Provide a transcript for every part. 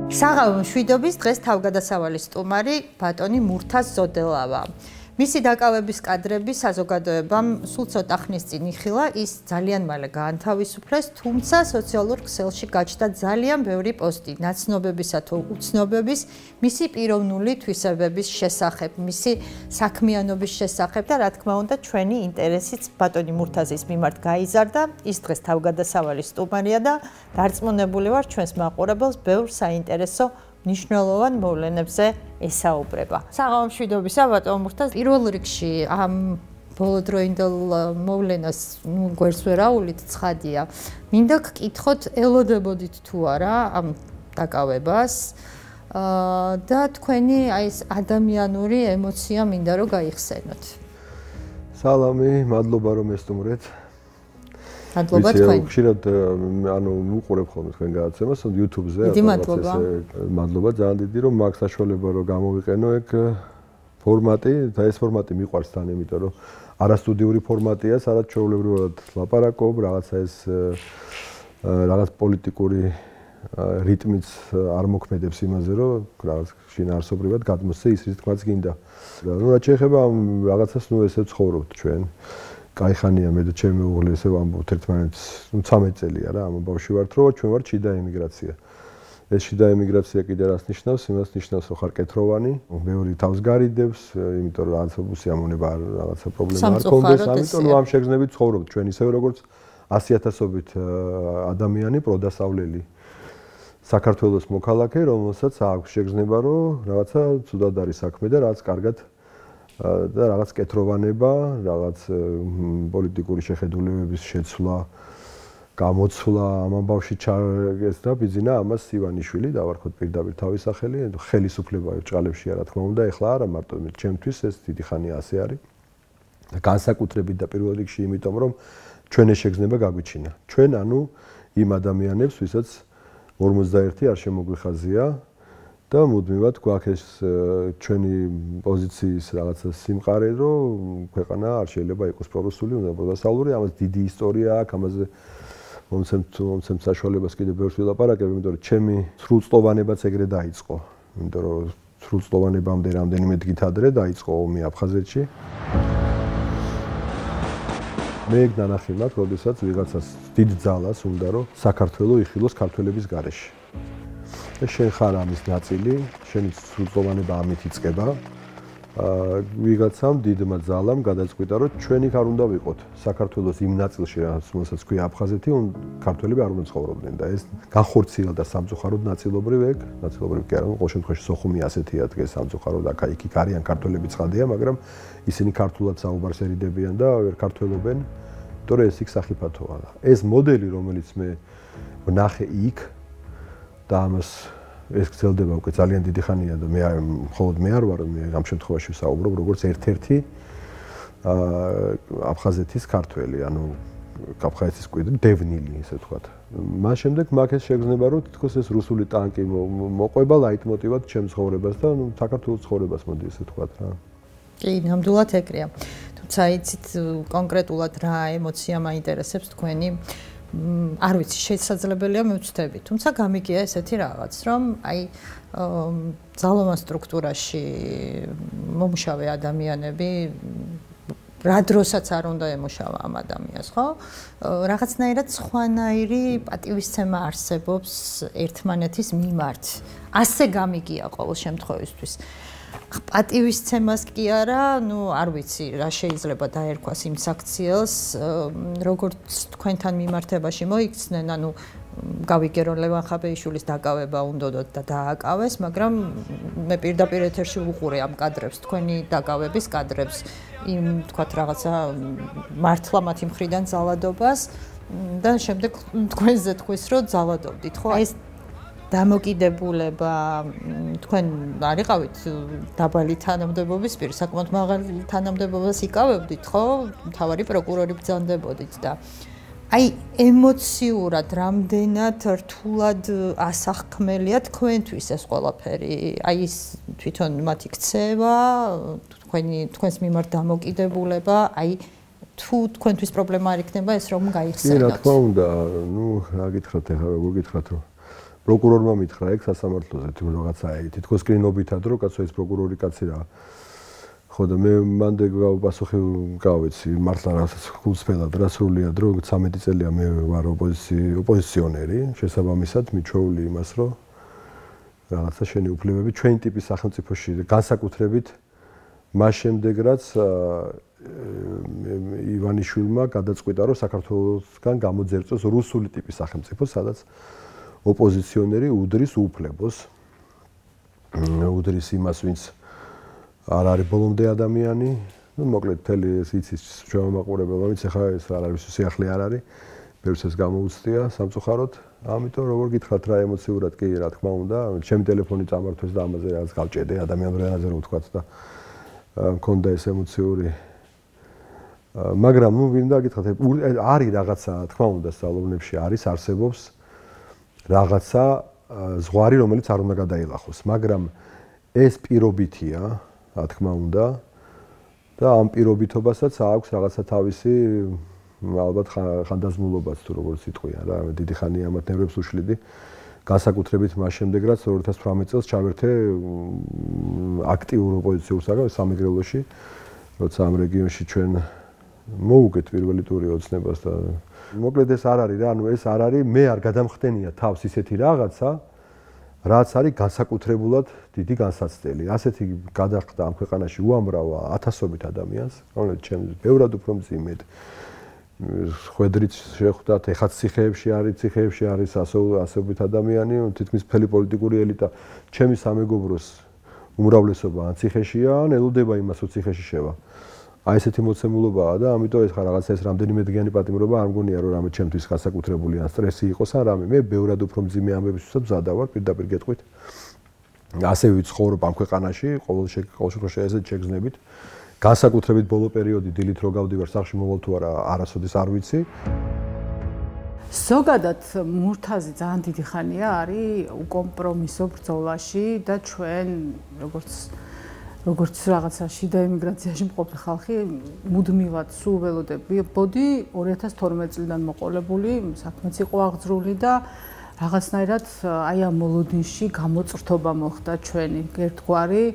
საღამო მშვიდობის დღეს თავგადასავალი სტუმარი ბატონი მურთაზ ზოდელავა. მისი დაკავების კადრები საზოგადოებამ სულ ცოტა ხნის წინ იხილა, ის ძალიან მალე გაანთავისუფლეს, თუმცა სოციალურ ქსელში გაჩნდა ძალიან ბევრი პოსტი ნაცნობებისა თუ უცნობების, მისი პიროვნული თვისებების შესახებ, მისი საქმიანობის შესახებ და რა თქმა უნდა ჩვენი ინტერესიც ბატონი მურთაზის მიმართ გაიზარდა. ის დღეს თავგადასავალი სტუმარია და დარწმუნებული ვარ ჩვენს მაყურებელს ბევრ საინტერესო ნიშნულოვან მოვლენებზე ესაუბრება. საღამო მშვიდობისა ბატონ მურთაზ, პირველ რიგში ამ ბოლოდროინდელ მოვლენას გვერდს ვერ აუვლით, ცხადია. მინდა გკითხოთ, ელოდებოდით თუ არა ამ დაკავებას და თქვენი აი ეს ადამიანური ემოცია მინდა რომ გაიხსენოთ. სალამი, მადლობა რომ ესტუმრეთ. მადლობა თქვენ. ხშირად ანუ უყურებ ხოლმე თქვენ გადაცემას YouTube-ზე. მადლობა ძალიან დიდი რომ მაქვს საშუალება რომ გამოვიყენო ეგ ფორმატი და ეს ფორმატი მიყვარს თან, იმიტომ რომ არასტუდიური ფორმატია, სადაც ჩვეულებრივად ლაპარაკობ, რაღაცა ეს რაღაც პოლიტიკური რიტმიც არ მოქმედებს იმაზე, რომ რაღაც შინაარსობრივად გადმოსცე ის რის თქმაც გინდა. ნუ რაც შეეხება ამ რაღაცას, ნუ ესე ცხოვრობთ ჩვენ. კაიხანია მე და ჩემი უღლე ესე ვამბობთ ერთმანეთს, ნუ 13 წელია რა, ამ ბავშვი ვართ, რომ ჩვენ ვართ შიდა ემიგრაცია. ეს შიდა ემიგრაცია კიდე რას ნიშნავს? იმას ნიშნავს, რომ ხარ კეთროვანი, ბევრი თავს გარიდებს, იმიტომ რომ რაღაცა უსიამოვნება რაღაცა პრობლემა არ ქონდეს, ამიტომ ნუ ამ შეგრძნებით ცხოვრობთ ჩვენ ისევე როგორც 100,000-ობით ადამიანი პროდასავლელი საქართველოს მოქალაქე, რომელსაც აქვს შეგრძნება, რომ რაღაცა ცუდად არის საქმე და რაღაც კარგად და რაღაც კეთროვანება, რაღაც პოლიტიკური შეხედულებების შეცვლა, გამოცვლა, ამ ამბავში ჩაერგეს და ბიძინა ამას ივანიშვილი, დავარქოთ პირდაპირ თავის სახელი, ხელისუფლება ჭყალებშია რა თქმა უნდა, ეხლა არა მარტო ჩემთვის ეს დიდი ხანია ასე არის. და განსაკუთრებით და პირველ რიგში იმიტომ რომ ჩვენ ეს შეგრძნება გაგვიჩინა. ჩვენ ანუ იმ ადამიანებს, ვისაც 51 არ შემოგვიხაზია და მუდმივად გვაქვს ჩვენი პოზიციის რაღაცა სიმყარე, რომ ქვეყანა არ შეიძლება იყოს პრორუსული, უნდა პროდასავლური, ამას დიდი ისტორია აქვს, ამაზე მომცემ საშუალებას კიდე ბევრს ვილაპარაკებ, იმიტომ რომ ჩემი სრულწლოვანებაც ეგრე დაიწყო. იმიტომ რომ სრულწლოვანებამდე რამდენიმე დღით ადრე დაიწყო ომი აფხაზეთში. მე ეგ ნანახი მაქვს, როდესაც ვიღაცას დიდ ძალას უნდა რომ საქართველო იხილოს ქართველების გარეშე. შენ ხარ ამის ნაწილი, შენი სრულწლოვანება ამით იწყება. ვიღაცამ დიდმა ძალამ გადაწყვიტა, რომ ჩვენ იქ არ უნდა ვიყოთ. საქართველოს იმ ნაწილში, რომელსაც ქვია აფხაზეთი, ქართველები არ უნდა ცხოვრობდნენ და ეს განხორციელდა სამწუხაროდ ნაწილობრივ ეგ, ნაწილობრივ კი არა, ყოველ შემთხვევაში სოხუმი ასეთია დღეს სამწუხაროდ აქ არიან ქართველები ცხადია, მაგრამ ისინი ქართულად საუბარს ერიდებიან და ვერ ქართველობენ, იმიტომ რომ ეს იქ სახიფათოა. ეს მოდელი, რომელიც მე ვნახე იქ და ამას ეს გრძელდება უკვე ძალიან დიდი ხანია და მე მხოლოდ მე არ ვარ, მე ამ შემთხვევაში ვსაუბრობ როგორც ერთ-ერთი აფხაზეთის ქართველი, ანუ აფხაზეთის კვირა დევნილი, ესე ვთქვათ. მას შემდეგ მაგ ეს შეგრძნება, რომ თითქოს ეს რუსული ტანკი მოყვება ლაიტმოტივად ჩემ ცხოვრებას და საქართველოს ცხოვრებას მოდი ესე ვთქვათ რა. კი, ნამდვილად ეგრეა. თუმცა იცით კონკრეტულად რა ემოცია მაინტერესებს თქვენი არ ვიცი, შესაძლებელია მივწდები, თუმცა გამიგია ესეთი რაღაც, რომ აი ძალოვან სტრუქტურაში მომუშავე ადამიანები რა დროსაც არ უნდა ემუშავა ამ ადამიანს, ხო? რაღაცნაირად სხვანაირი პატივისცემა არსებობს ერთმანეთის მიმართ. ასე გამიგია ყოველ შემთხვევისთვის. პატივისცემას კი არა, ნუ არ ვიცი, რა შეიძლება დაერქვას იმ საქციელს, როგორც თქვენთან მიმართებაში მოიქცნენ, ანუ გავიგე რომ ლევან ხაბეიშვილის დაკავება უნდოდათ და დააკავეს, მაგრამ მე პირდაპირ ეთერში ვუყურე ამ კადრებს, თქვენი დაკავების კადრებს, იმ თქვათ რაღაცა მართლა მათი მხრიდან ძალადობას და შემდეგ თქვენზე თქვის რომ ძალადობდით, ხო? ეს დამოკიდებულება თქვენ არიყავით დაბალი თანამდებობის პირი, საკმაოდ მაღალი თანამდებობას იკავებდით, ხო? მთავარი პროკურორი ბრძანდებოდით და აი ემოციურად რამდენად რთულად ასახქმელია თქვენთვის ეს ყველაფერი, აი ის თვითონ მათი ქცევა, თქვენს მიმართ დამოკიდებულება, აი თუ თქვენთვის პრობლემა არ იქნება ეს რომ გაიხსენოთ. კი, რა თქმა უნდა, ნუ რა გითხრათ ახლა, როგორ გითხრათ რომ პროკურორმა მითხრა ეგ სასამართლოზე თუ რაღაცა თითქოს კრინობითად რომ კაცო ეს პროკურორი კაცი რა ხო და მე მანდ პასუხი გავეცი მართლა რასაც გულწრფელად რა სრულიად რომ 13 წელია მე ვარ ოპოზიციონერი შესაბამისად მიჩვეული იმას რომ რაღაცა შენი უფლებები ჩვენი ტიპის სახელმწიფოში განსაკუთრებით მას შემდეგ რაც ივანიშვილმა გადაწყვიტა რომ საქართველოსგან გამოძერწოს რუსული ტიპის სახელმწიფო სადაც ოპოზიციონერი უდრის უფლებას უდრის იმას ვინც არ არის ბოლომდე ადამიანი ну მოკლედ თელი ეს იცის ჩვენ მაყურებელმა ვინც ახლა ეს არ არის სიახლე არ არის ბევრს ეს გამოუცდია სამწუხაროდ ამიტომ როგორ გითხრათ რა ემოციურად კი რა თქმა უნდა ჩემი ტელეფონი წამართვეს და ამაზე რაღაც გავჭედე ადამიანურ ენაზე რომ ვთქვათ და მქონდა ეს ემოციური მაგრამ ну ვინდა გითხრათ არის რაღაცა თქმა უნდა სწავლობებში არის არსებობს რაღაცა ზღვარი რომელიც არ უნდა გადაილახოს მაგრამ ეს პირობითია რა თქმა უნდა და ამ პირობითობასაც აქვს რაღაცა თავისი ალბათ ხანდაზმულობაც თუ როგორც იტყვია რა დიდი ხანია ამათ ნერვებს უშლიდი განსაკუთრებით მას შემდეგ რაც 2018 წელს ჩავერთე აქტიურ ოპოზიციურ სამეგრელოში როცა ამ რეგიონში ჩვენ მოუგეთ პირველი ტური ოცნებას და მოკლედ ეს არ არის რა ანუ ეს არ არის მე არ გადამხდენია თავს ისეთი რაღაცა რაც არის განსაკუთრებულად დიდი განსაცდელი ასეთი გადახდა ამ ქვეყანაში უამრავ ათასობით ადამიანს რომელიც ჩემს ბევრად უფრო მძიმედ ხვედრით შეხვდათ ეხაც ციხეებში არის ასობით ადამიანი თითქმის მთელი პოლიტიკური ელიტა ჩემი სამეგობროს უმრავლესობა ან ციხეშია ან ელოდება იმას რომ ციხეში შევა აი ესეთი მოცემულობაა და ამიტომ ეს ხარ რაღაცა ეს რამდენიმე დღიანი პატიმრობა არ მგონია რომ რამე ჩემთვის განსაკუთრებული ან სტრესი იყოს ან რამე მე ბევრად უფრო მძიმე ამბებისთვისაც მზადა ვარ პირდაპირ გეტყვით ასე ვიცხოვრობ ამ ქვეყანაში ყოველ შემთხვევაში ესეთ შეგრძნებით განსაკუთრებით ბოლო პერიოდი დილით რო გავდივარ სახლში მოვალ თუ არა არასოდეს არ ვიცი ზოგადად მურთაზი ძალიან დიდი ხანია არის უკომპრომისო ბრძოლაში და ჩვენ როგორც რაღაცა შიდა ემიგრაციაში მყოფი ხალხი მუდმივად სულ ველოდებოდი 2012 წლიდან მოყოლებული საქმეც იყო აღძრული და რაღაცნაირად აი ამ მოლოდინში გამოწრთობა მოხდა ჩვენი ერთგვარი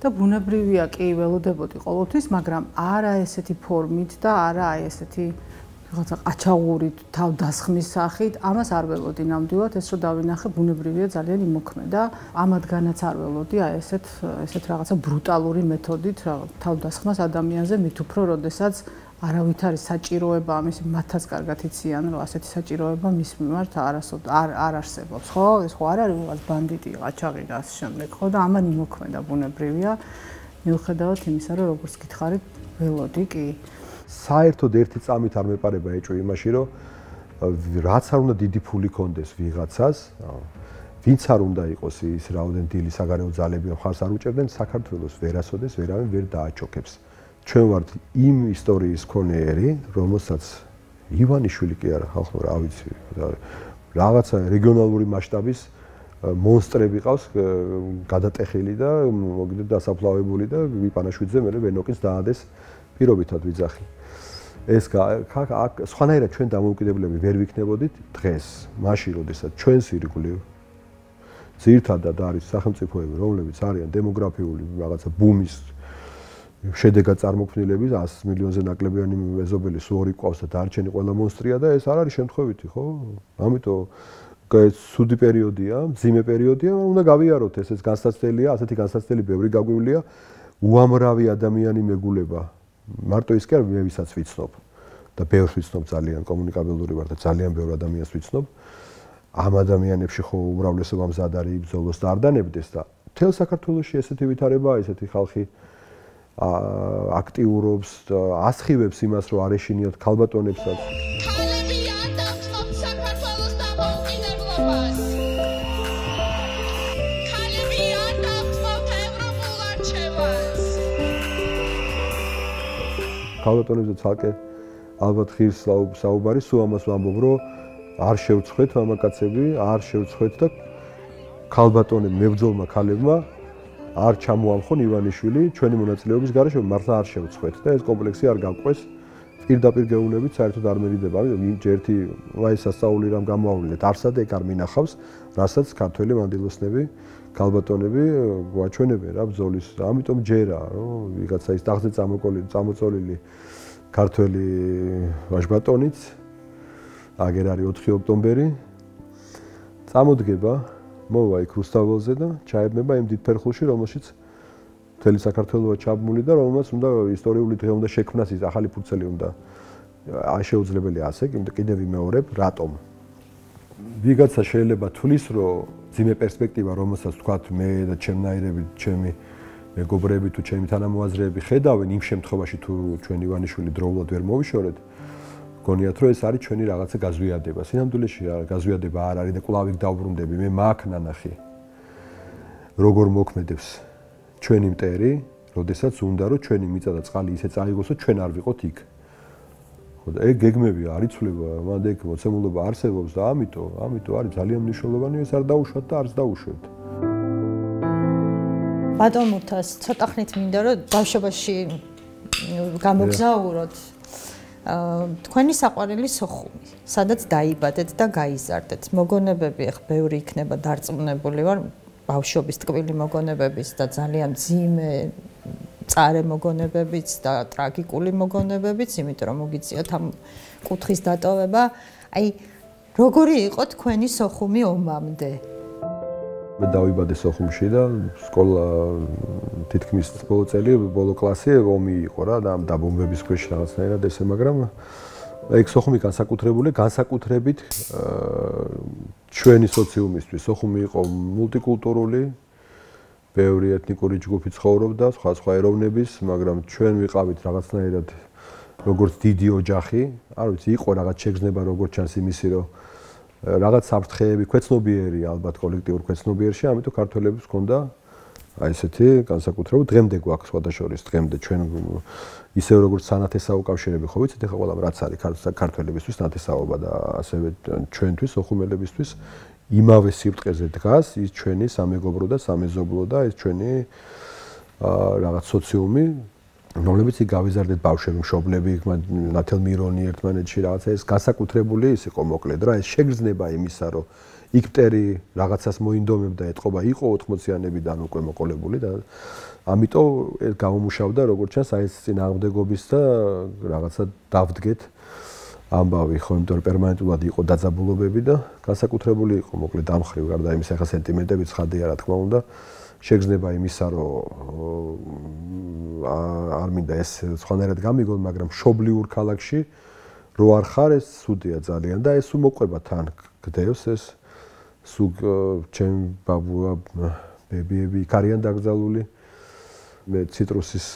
და ბუნებრივია კი ველოდებოდი ყოველთვის მაგრამ არა ესეთი ფორმით და არა აი ესეთი რაღაცა ყაჩაღურით თავდასხმის სახით ამას არ ველოდი ნამდვილად ეს რომ დავინახე ბუნებრივია ძალიან იმოქმედა ამათგანაც არ ველოდი აი ესეთ რაღაცა ბრუტალური მეთოდით თავდასხმას ადამიანზე მით უფრო როდესაც არავით არის საჭიროება ამის მათაც კარგად იციან რომ ასეთი საჭიროება მის მიმართ არ არსებობს ხო ეს ხო არ არის რაღაც ბანდიტი ყაჩაღი და ასე შემდეგ ხო და ამან იმოქმედა ბუნებრივია მიუხედავად იმისა რომ როგორც გითხარით ველოდი კი საერთოდ ერთი წამით არ მეპარება ეჭვი იმაში რომ რაც არ უნდა დიდი ფული კონდეს ვიღაცას ვინც არ უნდა იყოს ის რაოდენ დილის საგარეო ძალები ხარს არ უჭერდნენ საქართველოს ვერასოდეს ვერავინ ვერ დააჩოქებს ჩვენ ვართ იმ ისტორიის მქონეები რომელსაც ივანიშვილი კი არა ხალხო რა ვიცი რაღაცა რეგიონალური მასშტაბის მონსტრები ყავს გადატეხილი და მოგიდეთ დასაფლავებული და ვიპანაშვიძე მე ვენოკის დაადეს პირობითად ვიძახი ეს სხვანაირად ჩვენ დამოუკიდებლები ვერ ვიქნებოდით დღეს მაშინ როდესაც ჩვენს ირგვლივ ძირითადად არის სახელმწიფოები რომლებიც არიან დემოგრაფიული რაღაცა ბუმის შედეგად წარმოქმნილები 100 მილიონზე ნაკლებიანი მეზობელი სუორი ყავს და დარჩენი ყველა მონსტრია და ეს არ არის შემთხვევითი ხო ამიტომ სუდი პერიოდია მძიმე პერიოდია უნდა გავიაროთ ესეც განსაცდელია ასეთი განსაცდელი ბევრი გაგვივლია უამრავი ადამიანი მეგულება მარტო ის კი არ მე ვისაც ვიცნობ და ბევრს ვიცნობ ძალიან კომუნიკაბელური ვარ და ძალიან ბევრ ადამიანს ვიცნობ ამ ადამიანებში ხო უმრავლესობა მზად არის იბრძოლოს და არ დანებდეს და მთელ საქართველოში ესეთი ვითარებაა ესეთი ხალხი აქტიურობს და ასხივებს იმას რომ არ ეშინიოთ ქალბატონებსაც ქალბატონებზე ცალკე ალბათ ღირს საუბარი სულ ამას ვამბობ რომ არ შევწხვეთ მამაკაცები არ შევწხვეთ და ქალბატონებ მებრძოლმა ქალებმა არ ჩამოამხონ ივანიშვილი ჩვენი მონაწილეობის გარეშე მართლა არ შევწხვეთ და ეს კომპლექსი არ გავყვეს პირდაპირ გეუბნებით საერთოდ არ მერიდება, იმიტომ ერთი აი სასწაული რამ გამოავლინეთ, არსად ეგ არ მინახავს, რასაც ქართველი მანდილოსნები, ქალბატონები გვაჩვენებენ რა ბრძოლის. ამიტომ ჯერა, რომ ვიღაცა ის ტახტზე წამოწოლილი ქართველი ვაჟბატონიც აგერ არის 4 ოქტომბერი წამოდგება, მოვა იქ რუსთაველზე და ჩაებნება იმ დიდ ფერხულში, რომელშიც მთელი საქართველოა ჩაბმული და რომელმაც უნდა ისტორიული დღე უნდა შექმნას ის ახალი ფურცელი უნდა შეუძლებელია ასე, იმიტომ კიდევ ვიმეორებ, რატომ? ვიღაცა შეიძლება თulis, რომ ძიმე პერსპექტივა, რომელსაც თქვათ მე და ჩემნაირები, ჩემი მეგობრები თუ ჩემი თანამოაზრეები ხედავენ იმ შემთხვევაში თუ ჩვენ ივანიშვილი დროულად ვერ მოვიშორეთ, გონიათ რომ ეს არის ჩვენი რაღაცა გაზვიადება. სინამდვილეში გაზვიადება არ არის და კვლავ იქ დავბრუნდები. მე მაგ ნანახი. როგორ მოქმედებს ჩვენი მტერი, როდესაც უნდა რომ ჩვენი მიწა და წყალი ისე წაიღოს, რომ ჩვენ არ ვიყოთ იქ. ხო და ეგ გეგმები არ იცვლება, მანდ ეგ მოცემულობა არსებობს და ამიტომ არის ძალიან მნიშვნელოვანი ეს არ დაუშვათ და არც დაუშვებთ. ბატონ მურთას ცოტა ხნით მინდა რომ ბავშვობაში გამოგზაუროთ თქვენი საყვარელი სოხუმი, სადაც დაიბადეთ და გაიზარდეთ. მოგონებები ახ ბევრი იქნება დარწმუნებული ვარ ბავშვობის ტკბილი მოგონებების და ძალიან ძიმე წარე მოგონებებიც და ტრაგიკული მოგონებებიც, იმიტომ რომ მოგიწიოთ ამ კუთხის დატოვება. აი, როგორი იყო თქვენი სოხუმი ომამდე? მე დავიბადე სოხუმში და სკოლა თითქმის ბოლო წელი, ბოლო კლასი ომი იყო რა და ამ დაბომბების ქვეშ რაღაცნაირად ესე, მაგრამ ეგ სოხუმი განსაკუთრებით ჩვენი სოციუმისთვის. სოხუმი იყო მულტიკულტურული, ბევრი ეთნიკური ჯგუფი ცხოვრობდა, სხვა ეროვნების, მაგრამ ჩვენ ვიყავით რაღაცნაირად როგორც დიდი ოჯახი, არ ვიცი, იყო რაღაც შეგრძნება როგორც ჩანს იმისი, რომ რაღაც საფრთხეები, ქვეცნობიერი ალბათ კოლექტიურ ქვეცნობიერში, ამიტომ ქართველებს ჰქონდა აი ესეთი განსაკუთრებული დღემდე გვაქვს სხვადასხვა დღემდე ჩვენ ისევ როგორც სანათესაო კავშირები ხო ვიცით ეხლა ყველა რაც არის ქართველებისთვის ნათესაობა და ასევე ჩვენთვის ოხუმელებისთვის იმავე სიბრტყეზე დგას ის ჩვენი სამეგობრო და სამეზობლო და ეს ჩვენი რაღაც სოციუმი რომლებიც იქ გავიზარდეთ ბავშვები მშობლები ნათელ მირონი ერთმანეთში რაღაცა ეს განსაკუთრებული ის იყო მოკლედ რა ეს შეგრძნება იმისა რომ იქ მტერი რაღაცას მოინდომებდა ეთყობა იყო 80-იანებიდან უკვე მოყოლებული და ამიტომ ეს გამომუშავდა როგორც ჩანს აი ეს წინააღმდეგობის და რაღაცა დავდგეთ ამბავი ხო იმიტომ რომ პერმანენტულად იყო დაძაბულობები და განსაკუთრებული იყო მოკლედ დამხრივ გარდა იმისა ხა სენტიმენტები ცხადია რა თქმა უნდა შეგრძნება იმისა რომ არ მინდა ეს სხვანაირად გამიგონ მაგრამ მშობლიურ ქალაქში რო არ ხარ ეს სუდია ძალიან და ეს უმოყვება თან გდევს ეს სულ ჩემ ბაბუა ბებიები იქ არიან დაკრძალული მე ციტრუსის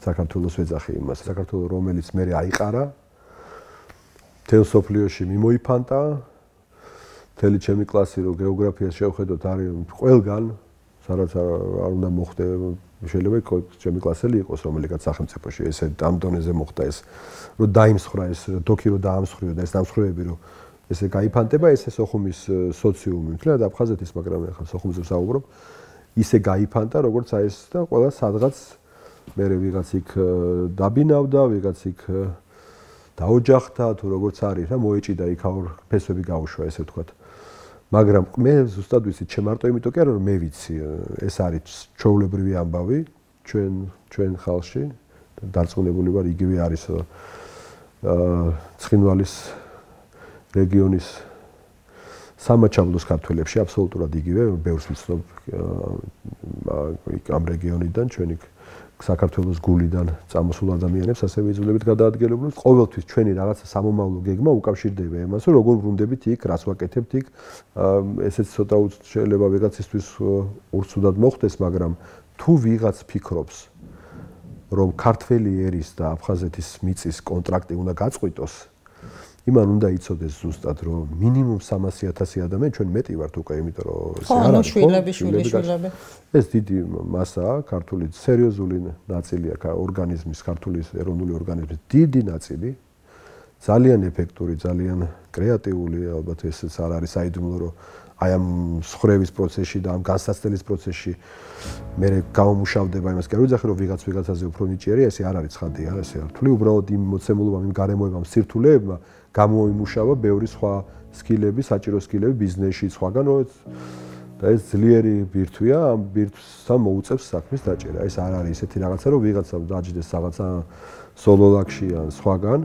საქართველოს ვეძახი იმას საქართველოს რომელიც მე აიყარა თელ სოფლიოში მიმოიფანტა თელი ჩემი კლასი რო გეოგრაფიას შევხედოთ არის ყველგან სადაც არ უნდა მოხდე შეიძლება ჩემი კლასელი იყოს რომელიღაც სახელმწიფოში ესე ამ დონეზე მოხდა ეს რომ დაიმსხრა ეს დოკი რო დაამსხვრიო და ეს დამსხვრევები რო ესე გაიფანტება ესე სოხუმის სოციუმი მთლიანად აფხაზეთის მაგრამ ახლა სოხუმზე ვსაუბრობ ისე გაიფანტა როგორც აი ეს და ყველა სადღაც მე ვიღაც იქ დაბინავდა ვიღაც იქ დაოჯახდა თუ როგორც არის რა მოეჭიდა იქ აურ ფესვები გაუშვა ესე ვთქვათ მაგრამ მე ზუსტად ვიცი ჩემ მარტო იმიტომ კი არა რომ მე ვიცი ეს არის ჩვეულებრივი ამბავი ჩვენ ხალხში დარწმუნებული ვარ იგივე არის ცხინვალის რეგიონის სამაჩაბლოს ქართველებში აბსოლუტურად იგივე ბევრს ვიცნობ ამ რეგიონიდან ჩვენი საქართველოს გულიდან წამოსულ ადამიანებს ასევე იძულებით გადაადგილებულებს ყოველთვის ჩვენი რაღაცა სამომავლო გეგმა უკავშირდება იმას რომ როგორ ვრუნდებით იქ რას ვაკეთებთ იქ ესეც ცოტა შეიძლება ვიღაცისთვის ურცუდად მოხდეს მაგრამ თუ ვიღაც ფიქრობს რომ ქართველი ერის და აფხაზეთის მიწის კონტრაქტი უნდა გაწყვიტოს იმან უნდა იცოდეს ზუსტად რომ მინიმუმ 300,000 ადამიანი ჩვენ მეტი ვართ უკვე იმიტომ რომ შვილები ეს დიდი მასაა ქართული სერიოზული ნაწილია ორგანიზმის ქართული ეროვნული ორგანიზმის დიდი ნაწილი ძალიან ეფექტური ძალიან კრეატიული ალბათ ესეც არ არის საიდუმლო რომ აი ამ სხრევის პროცესში და ამ განსაცდელის პროცესში მე გამომუშავდება იმას, კი არ ვიცი რომ ვიღაცაზე უფრო ნიჭიერია, ესე არ არის ცხადი, არა ესე არ თვლი, უბრალოდ იმ მოცემულობამ, იმ გარემოებამ, სირთულეებმა გამოიმუშავა ბევრი სხვა სკილები, საჭირო სკილები ბიზნესში, სხვაგან და ეს ძლიერი ბირთვია, ამ ბირთვს მოუწევს საქმის დაჭერა. ეს არ არის ესეთი რაღაცა, რომ ვიღაცამ დაჯდეს რაღაცა სოლოლაკში ან სხვაგან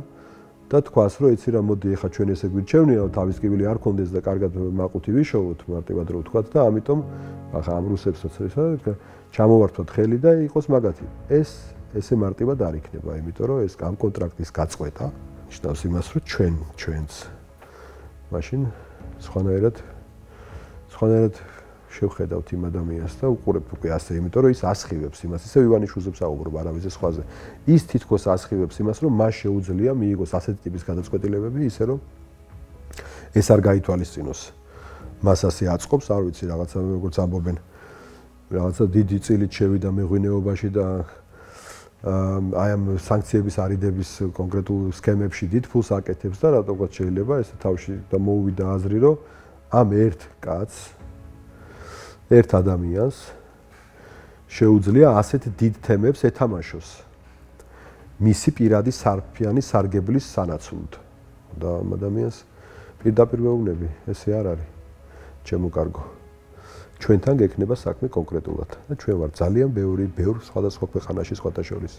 და თქვას, რომ იცი რა, მოდი ეხა ჩვენ ესე გვირჩევნია, თავის კიბილი არ კონდეს და კარგად მაყუთი ვიშოვოთ, მარტივად რო ვთქვათ და ამიტომ ახლა ამ რუსებსაც ესა ჩამოვართვათ ხელი და იყოს მაგათი. ესე მარტივად არ იქნება, იმიტომ რომ ეს ამ კონტრაქტის გაწყვეტა ნიშნავს იმას, რომ ჩვენც მაშინ სხვანაირად შევხედავთ იმ ადამიანს და უყურებთ უკვე ასე, იმიტომ რომ ის ასხივებს იმას, ისე ივანიშვილს აუბრობ არავის სხვაზე. ის თითქოს ასხივებს იმას, რომ მას შეუძლია მიიღოს ასეთი ტიპის გადაწყვეტილებები, ისე რომ ეს არ გაითვალისწინოს. მას ასე აწყობს, არ ვიცი, რაღაცა როგორც ამბობენ, რაღაცა დიდი წილით შევიდა მეღვინეობაში და აი ამ სანქციების არიდების კონკრეტულ სქემებში დიდ ფულს აკეთებს და რატომღაც შეიძლება ეს თავში და მოუვიდა აზრი, რომ ამ ერთ ადამიანს შეუძლია ასეთ დიდ თემებს ეთამაშოს მისი პირადი სარფიანი სარგებლის სანაცვლოდ და ამ ადამიანს პირდაპირ ვეუბნები, ესე არ არის ჩემო კარგო. ჩვენთან გექნება საქმე კონკრეტულად და ჩვენ ვართ ძალიან ბევრ სხვადასხვა ქვეყანაში სხვათა შორის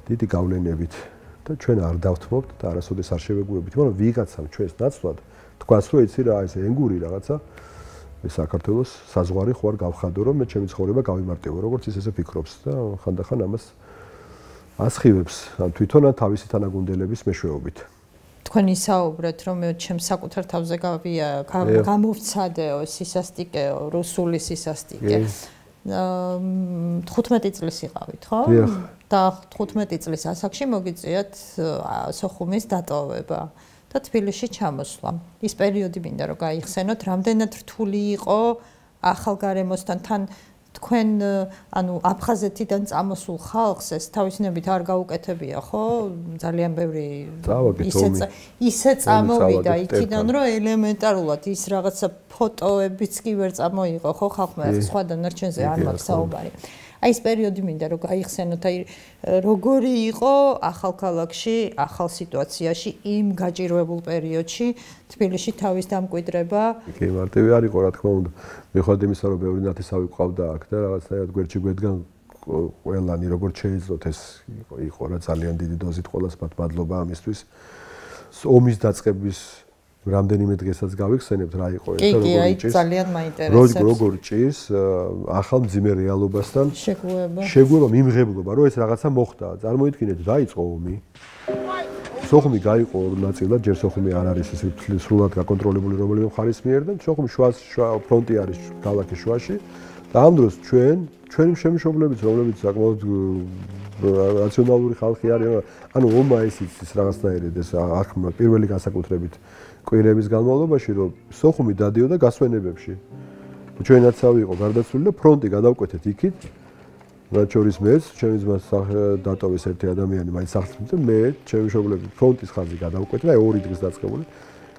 დიდი გავლენებით და ჩვენ არ დავთმობთ და არასოდეს არ შევეგუებით, მაგრამ ვიღაცამ ჩვენს ნაცვლად თქვას, რომ იცი რა, ეს ენგური რაღაცა საქართველოს საზღვარი ხო არ გავხადო, რომ მე ჩემი ცხოვრება გავიმარტივო, როგორც ის ესე ფიქრობს და ხანდახან ამას ასხივებს, ან თვითონ ან თავისი თანაგუნდელების მეშვეობით. თქვენ ისაუბრეთ, რომ მე ჩემს საკუთარ თავზე გამოვცადეო სისასტიკეო, რუსული სისასტიკე. 15 წლის იყავით, ხო? და 15 წლის ასაკში მოგიწიათ სოხუმის დატოვება. და თბილისში ჩამოსვლა. ის პერიოდი მინდა რომ გაიხსენოთ, რამდენად რთული იყო ახალ გარემოსთან თან თქვენ ანუ აფხაზეთიდან წამოსულ ხალხს ეს თავისნებით არ გაუკეთებია, ხო? ძალიან ბევრი ისე წამოვიდა იქიდან, რომ ელემენტარულად ის რაღაცა ფოტოებიც კი ვერ წამოიღო, ხო, ხალხმა სხვა დანარჩენზე არ მაქვს საუბარი. აი ეს პერიოდი მინდა რომ გაიხსენოთ, აი როგორი იყო ახალ ქალაქში, ახალ სიტუაციაში, იმ გაჭირვებულ პერიოდში თბილისში თავის დამკვიდრება. კი, მარტივი არ იყო, რა თქმა უნდა. მიუხედავად იმისა, რომ ბევრი ნათესავი ყავდა აქ და რაღაცნაირად გვერდში გვედგან ყველანი როგორც შეეძლოთ ეს იყო რა ძალიან დიდი დოზით ყველას მადლობა ამისთვის. ომის დაწყების რამდენიმე დღესაც გავიხსენებთ რა იყო ეს და როგორ ჭირს. კი, ძალიან მაინტერესებს. როგორ ჭირს ახალ მძიმე რეალობასთან შეგუება მიმღებლობა, რომ ეს რაღაცა მოხდა. წარმოიდგინეთ, დაიწყო ომი. სოხუმი გაიყო ორ ნაწილად, ჯერ სოხუმი არ არის ესე სრულად გაკონტროლებული რომელიმე მხარის მიერ და სოხუმი შუა ფრონტი არის ქალაქის შუაში. და ამ დროს ჩვენი შემშობლებიც, რომლებიც საკმაოდ რაციონალური ხალხი არის, ანუ ომმა ის რაღაცნაირად ეს აქ პირველი განსაკუთრებით კვირების განმავლობაში, რომ სოხუმი დადიოდა გასვენებებში. ჩვენი ნაცავი იყო გარდაცვლილი და ფრონტი გადავკვეთეთ იქით. რაც შორის მეც, ჩემი ძმას დატოვეს ერთი ადამიანი, მაინც სახლში და მე, ჩემი მშობლები ფრონტის ხაზი გადავკვეთე და 2 დღეს დაწყებული.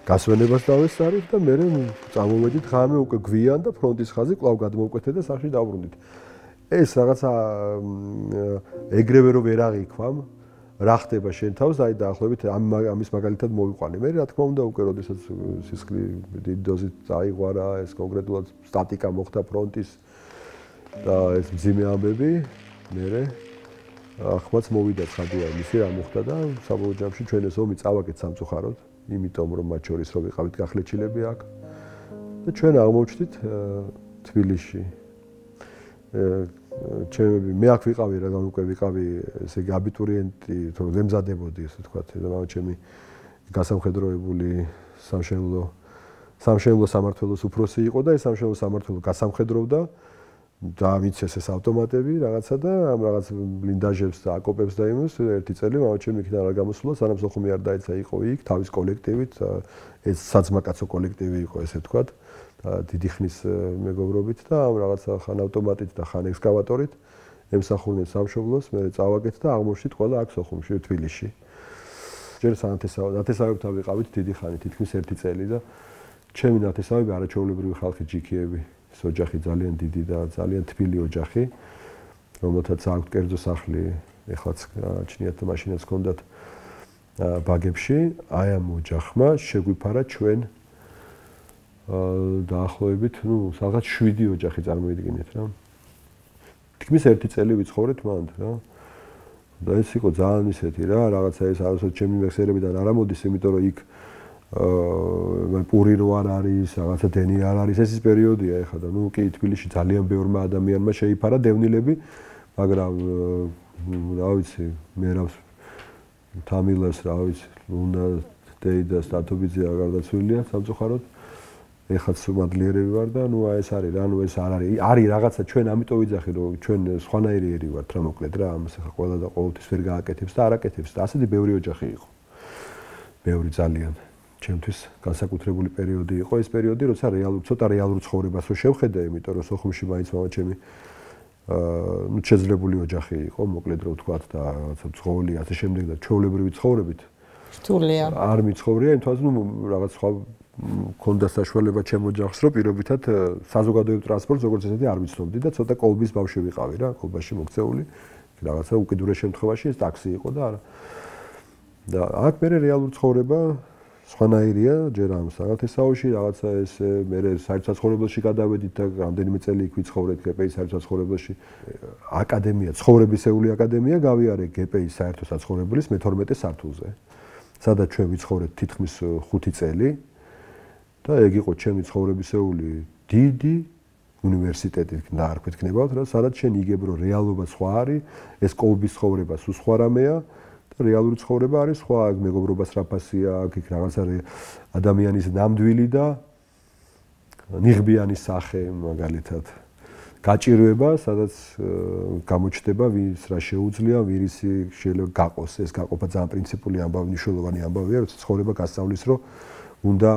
გასვენებას დავესწარით და მე წამოვედით ღამე უკვე გვიან და ფრონტის ხაზი კვლავ გადმოვკვეთე და სახში დავბრუნდით. ეს რაღაცა ეგრევე რომ ვერ აღიქვამ, რა ხდება შენ თავს, აი დაახლოებით ამის მაგალითად მოვიყვანე. მე რა თქმა უნდა უკვე როდესაც სისხლი დიდი დოზით წაიღვარა, ეს კონკრეტულად სტატიკა მოხდა ფრონტის და ეს მძიმე ამბები, მე ახმაც მოვიდა ცხადია მისი რა მოხდა და საბოლოო ჯამში ჩვენ ეს ომი წავაგეთ სამწუხაროდ, იმიტომ რომ მათ შორის რო ვიყავით გახლეჩილები აქ და ჩვენ აღმოჩნდით თბილისში. ჩემები მე აქ ვიყავი რა უკვე ვიყავი ესე იგი აბიტურიენტი თუ ვემზადებოდი ესე ვთქვათ და ჩემი გასამხედროებული სამშენებლო სამმართველოს უფროსი იყო და ეს სამშენებლო სამმართველო გასამხედროვდა და მიცეს ეს ავტომატები რაღაცა და ამ რაღაც ბლინდაჟებს და აკოპებს და იმას ერთი წელი ჩემი იქიდან არ გამოსულა სანამ სოხუმი არ დაეცა იყო იქ თავის კოლექტივით ეს საძმაკაცო კოლექტივი იყო ესე ვთქვათ დიდი ხნის მეგობრობით და ამ რაღაცა ხან ავტომატით და ხან ექსკავატორით ემსახურნენ სამშობლოს, მე წავაგეთ და აღმოჩნდით ყველა აქ სოხუმში, თბილისში. ჯერ ნათესავებთან ვიყავით დიდი ხანი, თითქმის 1 წელი და ჩემი ნათესავები არაჩვეულებრივი ხალხი ჯიქიები, ეს ოჯახი ძალიან დიდი და ძალიან თბილი ოჯახი, რომელთაც აქვს კერძო სახლი, ეხლაც ჩნიათ მაშინაც ჰქონდათ ბაგებში, აი ამ ოჯახმა შეგვიფარა ჩვენ დაახლოებით, სადღაც 7 ოჯახი წარმოიდგინეთ რა. თითქმის 1 წელი ვიცხოვრეთ მანდ რა. და ეს იყო ძალიან ისეთი რა, რაღაცა ეს არასოდეს ჩემი მეხსიერებიდან არ ამოდის, იმიტომ რომ იქ პური რო არ არის, რაღაცა დენი არ არის, ეს ის პერიოდია ეხლა და კი თბილისში ძალიან ბევრმა ადამიანმა შეიფარა დევნილები, მაგრამ რა ვიცი, მერავს თამილას რა ვიცი, ლუნა დეიდა სტატობიძე გარდაცვლილია სამწუხაროდ. ეხაც მადლიერები ვარ და ეს არის რა, ეს არ არის. არის რაღაცა ჩვენ ამიტომ ვიძახი რომ ჩვენ სხვანაირიერი ვართ რა მოკლედ რა, ამას ახლა ყველა და ყოველთვის ვერ გააკეთებს და არ აკეთებს და ასეთი ბევრი ოჯახი იყო. ბევრი ძალიან. ჩემთვის განსაკუთრებული პერიოდი იყო ეს პერიოდი, როცა ცოტა რეალურ ცხოვრებას რო შევხედე, იმიტომ რომ სოხუმში მაინც მამაჩემი შეძლებული ოჯახი იყო, მოკლედ რო ვთქვათ და რაღაცა ცხოველი ასე შემდეგ და ჩვეულებრივი ცხოვრებით. რთულია. არ მიცხოვრია, იმთვას რაღაც სხვა მქონდა საშუალება ჩემ ოჯახს, რომ პირობითად საზოგადოებრივ ტრანსპორტს როგორც ესეთი არ ვიცნობდი და ცოტა კოლბის ბავშვი ვიყავი რა, კოლბაში მოქცეული. რაღაცა უკიდურეს შემთხვევაში ეს ტაქსი იყო და არა. და აქ მე რეალურ ცხოვრება სხვანაირია, ჯერ ამ სანათესაოში, რაღაცა ეს მე საერთო საცხოვრებელში გადავედით და რამდენიმე წელი იქ ვიცხოვრეთ გპ-ის საერთო საცხოვრებელში. აკადემია, ცხოვრებისეული აკადემია გავიარე გპ-ის საერთო საცხოვრებელის მე-12 სართულზე. სადაც ჩვენ ვიცხოვრეთ თითქმის 5 წელი. და ეგ იყო ჩემი ცხოვრებისეული დიდი უნივერსიტეტი დაარქვით ქნებავთ რა, სადაც შენ იგებ რომ რეალობა სხვა არის, ეს კოლბის ცხოვრება სულ სხვა რამეა და რეალური ცხოვრება არის სხვა, აქ მეგობრობა სრაფასია, აქ რაღაცა ადამიანის ნამდვილი და ნიღბიანი სახე მაგალითად გაჭირვება, სადაც გამოჩნდება ვის რა შეუძლია, ვირისი შეიძლება გაყოს, ეს გაყოფა ძალიან პრინციპული ამბავი, მნიშვნელოვანი ამბავია, როცა ცხოვრება გასწავლის რომ უნდა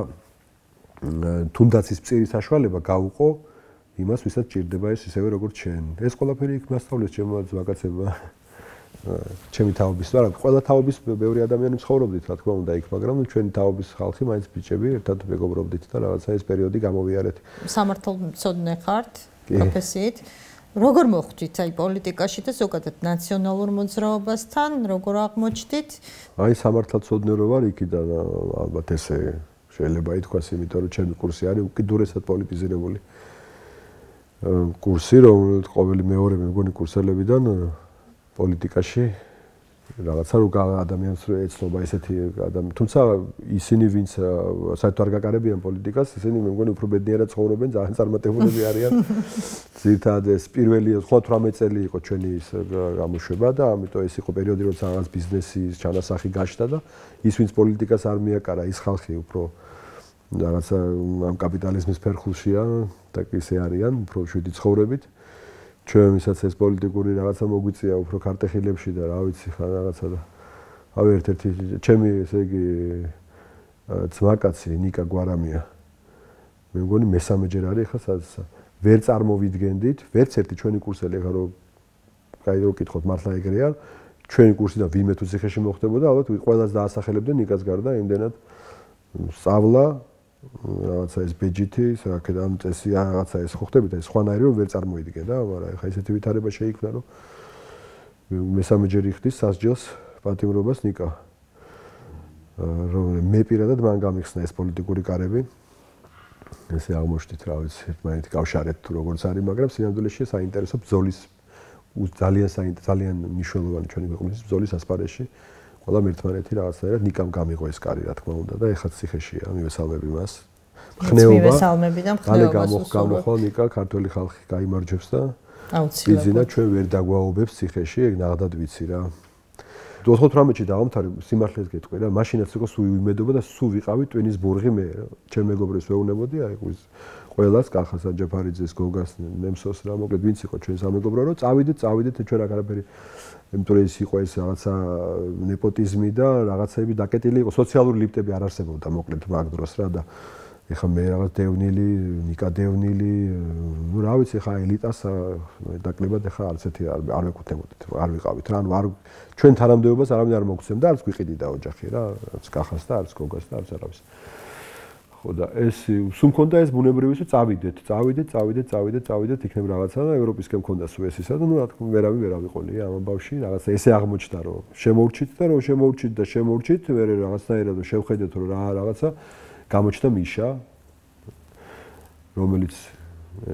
თუნდაც ის წირი საშუალება გაუყო იმას, ვისაც ჭირდება ეს ისევე როგორც შენ. ეს ყველაფერი იქ მასწავლეს ჩემმა ძვაკაცებმა. ჩემი თაობის, არა, ყველა თაობის ბევრი ადამიანი ცხოვრობდით, რა თქმა უნდა, იქ, მაგრამ ჩვენი თაობის ხალხი მაინც ბიჭები ერთად მეგობრობდით და რაღაცა ეს პერიოდი გამოვიარეთ. სამართალმცოდნე ხართ პროფესიით. როგორ მოხვდით აი პოლიტიკაში და ზოგადად ნაციონალურ მოძრაობასთან, როგორ აღმოჩნდით? აი სამართალმცოდნე რო ვარ იქიდან ალბათ ესე შეიძლება ითქვას, იმიტომ რომ ჩემი კურსი არის უკიდურესად პოლიტიზირებული. კურსი, რომელიც ყოველი მეორე მე მგონი კურსელებიდან პოლიტიკაში რაღაცა რო ადამიანს ეცნობა ესეთი ადამიანი. თუმცა ისინი ვინც საერთოდ არ გაკარებიან პოლიტიკას, ისინი მე მგონი უფრო ბედნიერად ცხოვრობენ, ძალიან წარმატებულები არიან. ზირთად ეს პირველი 18 წელი იყო ჩვენი ის გამოშვება და ამიტომ ეს იყო პერიოდი, როცა რაღაც ბიზნესის ჩანასახი გაჩნდა და ის ვინც პოლიტიკას არ მიაკარა, ის ხალხი უფრო რაღაცა ამ კაპიტალიზმის ფერხულშია და ისე არიან, უფრო შვიდი ცხოვრებით. ჩვენ ვისაც ეს პოლიტიკური რაღაცა მოგვიწია უფრო ქარტეხილებში და რა ვიცი ხა რაღაცა და ავი ერთ-ერთი ჩემი ესე იგი ძმაკაცი ნიკა გვარამია მე მგონი მესამეჯერ არის ხა სადაც ვერ წარმოვიდგენდით ვერც ერთი ჩვენი კურსელი ხა რომ კაი რო კითხოთ მართლა ეგრე არ ჩვენი კურსიდან ვინმე თუ ციხეში მოხდებოდა ალბათ ყველას დაასახელებდნენ ნიკას გარდა იმდენად სწავლა რაღაცა ეს ბეჯითი, საკედან წესი რაღაცა ეს ხო ხდებით, ეს ხვანაირი რომ ვერ წარმოიდგენდა, მაგრამ ეხა ესეთი ვითარება შეიქმნა, რომ მესამეჯერი ხდის სასჯელს პატიმრობას ნიკა. რომ მე პირადად მან გამიხსნა ეს პოლიტიკური კარები. ესე აღმოჩნდით, რა ვიცი, ერთმანეთი გავშარეთ თუ როგორც არის, მაგრამ სინამდვილეში საინტერესო ბრძოლის ძალიან მნიშვნელოვანი ჩვენი ქვეყნის ბრძოლის ასპარეზში. ყველა ერთმანეთი რაღაცნაირად ნიკამ გამიღო ეს კარი, რა თქმა უნდა და ეხლა ციხეშია, მივესალმები მას. მივესალმები და ხნეობას გამოხვალ ნიკა ქართველი ხალხი გაიმარჯვებს და აუცილებლად ბიზინა ჩვენ ვერ დაგვაობებს ციხეში, ეგ ნახდად ვიცი რა. 98-ში დავამთავრე, სიმართლეს გეტყვი რა, მაშინაც იყო სულ ვიმედობა და სულ ვიყავი ტვინის ბურღი მე, ჩემ მეგობრებს ვეუბნებოდი, აი ყველას კახასან ჯაფარიძეს გოგას ნემსოს რა, მოკლედ ვინც იყო ჩვენ სამეგობრო, რომ წავიდეთ ჩვენ აქ არაფერი იმიტომ რომ ის იყო ეს რაღაცა ნეპოტიზმი და რაღაცები დაკეტილი იყო, სოციალური ლიფტები არ არსებობდა მოკლედ მაგ დროს რა და ეხა მე რაღაც დევნილი, ნიკა დევნილი, ნუ რა ვიცი ხა ელიტას დაკლებად ეხა არც ერთი არ ვეკუთვნებოდით, არ ვიყავით რა, ანუ არ ჩვენ თანამდებობას არავინ არ მოგცემდა, არც გვიყიდიდა ოჯახი რა, არც კახას და არც გოგას და არც არავის. ხო და ეს სულ მქონდა ეს ბუნებრივი რომ წავიდეთ იქნებ რაღაცა და ევროპისკენ მქონდა სულ ეს ისა და ნუ რა თქმა უნდა ვერ ავიყოლია ამ ამბავში რაღაცა ესე აღმოჩნდა რომ შემოურჩით და შემოურჩით მერე რაღაცნაირად რომ შევხედეთ რომ რა რაღაცა გამოჩნდა მიშა რომელიც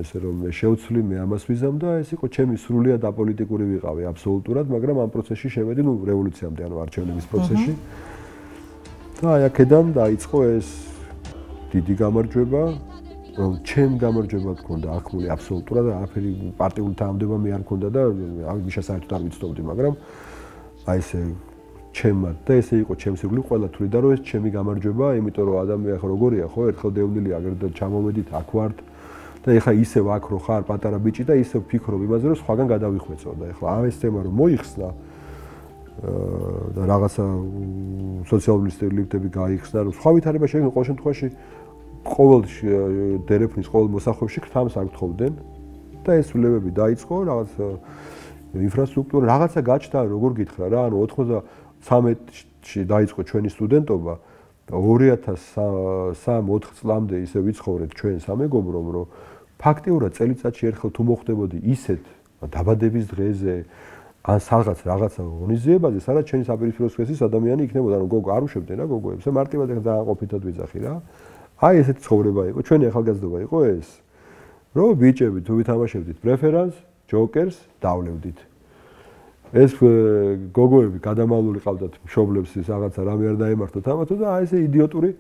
ესე რომ მე შევცვლი მე ამას ვიზამ და ეს იყო ჩემი სრულიად აპოლიტიკური ვიყავი აბსოლუტურად მაგრამ ამ პროცესში შევედი ნუ რევოლუციამდე ანუ არჩევნების პროცესში და აი აქედან დაიწყო ეს დიდი გამარჯვება რომ ჩემ გამარჯვება გქონდა ახმული აბსოლუტურად არაფერი პარტიული თანამდებობა მე არ მქონდა და მიშა საერთოდ არ ვიცნობდი მაგრამ აი ესე ჩემად და ესე იყო ჩემს იგივე ყველა თვლიდა რომ ეს ჩემი გამარჯვება იმიტომ რომ ადამიანი ახლა როგორია ხო ერთხელ დევნილი აგერ და ჩამოვედით აქ ვართ და ეხლა ისევ აქ რო ხარ პატარა ბიჭი და ისევ ფიქრობ იმაზე რომ სხვაგან გადავიხვეწო და ეხლა ეს თემა რომ მოიხსნა და რაღაცა სოციალური ლიფტები გაიხსნა რომ სხვა ვითარება შეიძლება ყოველ შემთხვევაში ყოველ დერეფნის ყოველ მოსახლეობაში ქრთამს არ გთხოვდნენ და ეს სულებები დაიწყო რაღაც ინფრასტრუქტურა რაღაცა გაჩნდა როგორ გითხრა რა ანუ 93-ში დაიწყო ჩვენი სტუდენტობა 2003-4 წლამდე ისე ვიცხოვრეთ ჩვენ სამეგობრომ რომ ფაქტიურად წელიწადში ერთხელ თუ მოხდებოდი ისეთ დაბადების დღეზე ან რაღაცა ღონისძიებაზე სადაც ჩვენი საპირისპირო სქესის ადამიანი იქნებოდა ანუ გოგო არ უშვებდნენ რა გოგოებს მარტივად ძალიან ყოფითად ვიძახი რა აი ესეთი ცხოვრება იყო ჩვენი ახალგაზრდობა იყო ეს რომ ბიჭები თუ ვითამაშებდით პრეფერანს ჯოკერს დავლევდით ეს გოგოები გადამალული ყავდათ მშობლებს ის რაღაცა რამე არ დაემართოთ ამათო და აი ესე იდიოტური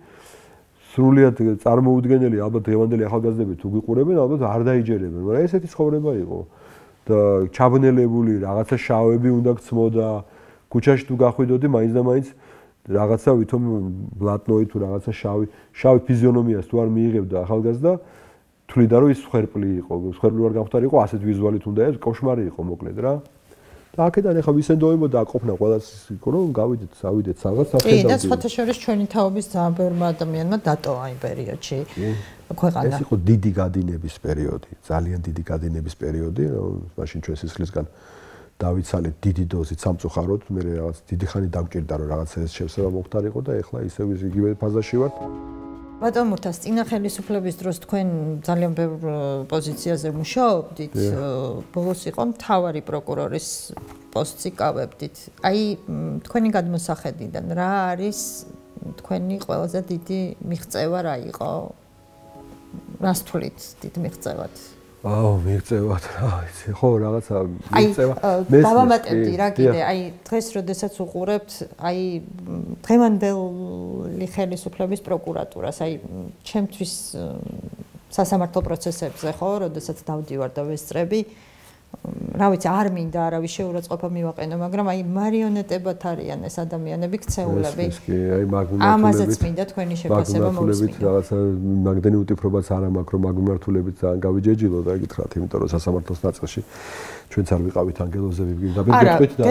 სრულიად წარმოუდგენელი ალბათ დღევანდელი ახალგაზრდები თუ გიყურებენ ალბათ არ დაიჯერებენ მაგრამ ესეთი ცხოვრება იყო და ჩაბნელებული რაღაცა შავები უნდა გწმოდა ქუჩაში თუ გახვიდოდი მაინც და მაინც რაღაცა ვითომ ბლატნოი თუ რაღაცა შავი ფიზიონომიას თუ არ მიიღებდა ახალგაზრდა თვლიდა რომ ის ხერპლი იყო ხერპლი ვარ გამختار იყო ასეთ ვიზუალით უნდა ეს კოშმარი იყო მოკლედ რა და აქედან ახლა ვისენდოებოდა აკოფნა ყველას იყო რომ გავიდეთ რაღაც სახედავდი კი და სხვათა შორის ჩვენი თაობის ძალიან ბევრმა ადამიანმა დატოვა იმ პერიოდში ქვეყანა ეს იყო დიდი გადინების პერიოდი ძალიან დიდი გადინების პერიოდი მაშინ ჩვენ სისხლისგან დავიცალეთ დიდი დოზით სამწუხაროდ მე რაღაც დიდი ხანი დაგჭირდა რომ რაღაცა ეს შევსება მომხდარიყო და ეხლა ისევ იგივე ფაზაში ვარ ბატონ მურთას წინა ხელისუფლების დროს თქვენ ძალიან ბევრ პოზიციაზე მუშაობდით ბოლოს იყო მთავარი პროკურორის პოსტს იკავებდით აი თქვენი გადმოსახედიდან რა არის თქვენი ყველაზე დიდი მიღწევა რა იყო რას თვლით დიდ მიღწევად მიღწევად რა იცი ხო რაღაცა მიღწევა მე დავამატებდი რა კიდე აი დღეს როდესაც უყურებთ აი დღევანდელი ხელისუფლების პროკურატურას აი ჩემთვის სასამართლო პროცესებზე ხო როდესაც დავდივარ და ვესწრები რა ვიცი არ მინდა არავის შეურაცხყოფა მივაყენო მაგრამ აი მარიონეტებად არიან ეს ადამიანები ქცეულები ამაზეც მინდა თქვენი შეფასება მოვისმინოთ რაღაცა მაგდენი უტიფრობაც არ მაქვს რომ მაგმართულებით ძალიან გავიჯეჯილო და გითხრათ იმიტომ რომ სასამართლოს ნაწილში ჩვენც არ ვიყავით ანგელოზები გეტყვით და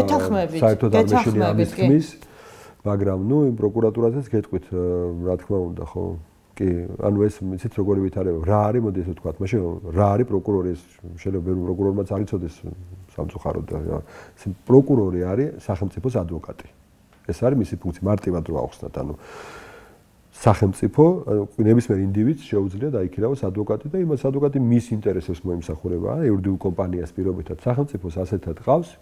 საერთოდ არ მეშინია ამის თქმის მაგრამ ნუ იმ პროკურატურაზეც გეტყვით რა თქმა უნდა ხო კი ანუ ეს იცით როგორი ვითარება რა არის მოდი ესე ვთქვათ მაშინ რა არის პროკურორი ეს შეიძლება ბევრი პროკურორმაც არ იცოდეს სამწუხაროდ და პროკურორი არის სახელმწიფოს ადვოკატი ეს არის მისი ფუნქცია მარტივად რო ახსნათ ანუ სახელმწიფო ნებისმიერ ინდივიდს შეუძლია დაიქირავოს ადვოკატი და იმას ადვოკატი მის ინტერესებს მოიმსახურება იურიდიულ კომპანიას პირობითად სახელმწიფოს ასეთად ყავს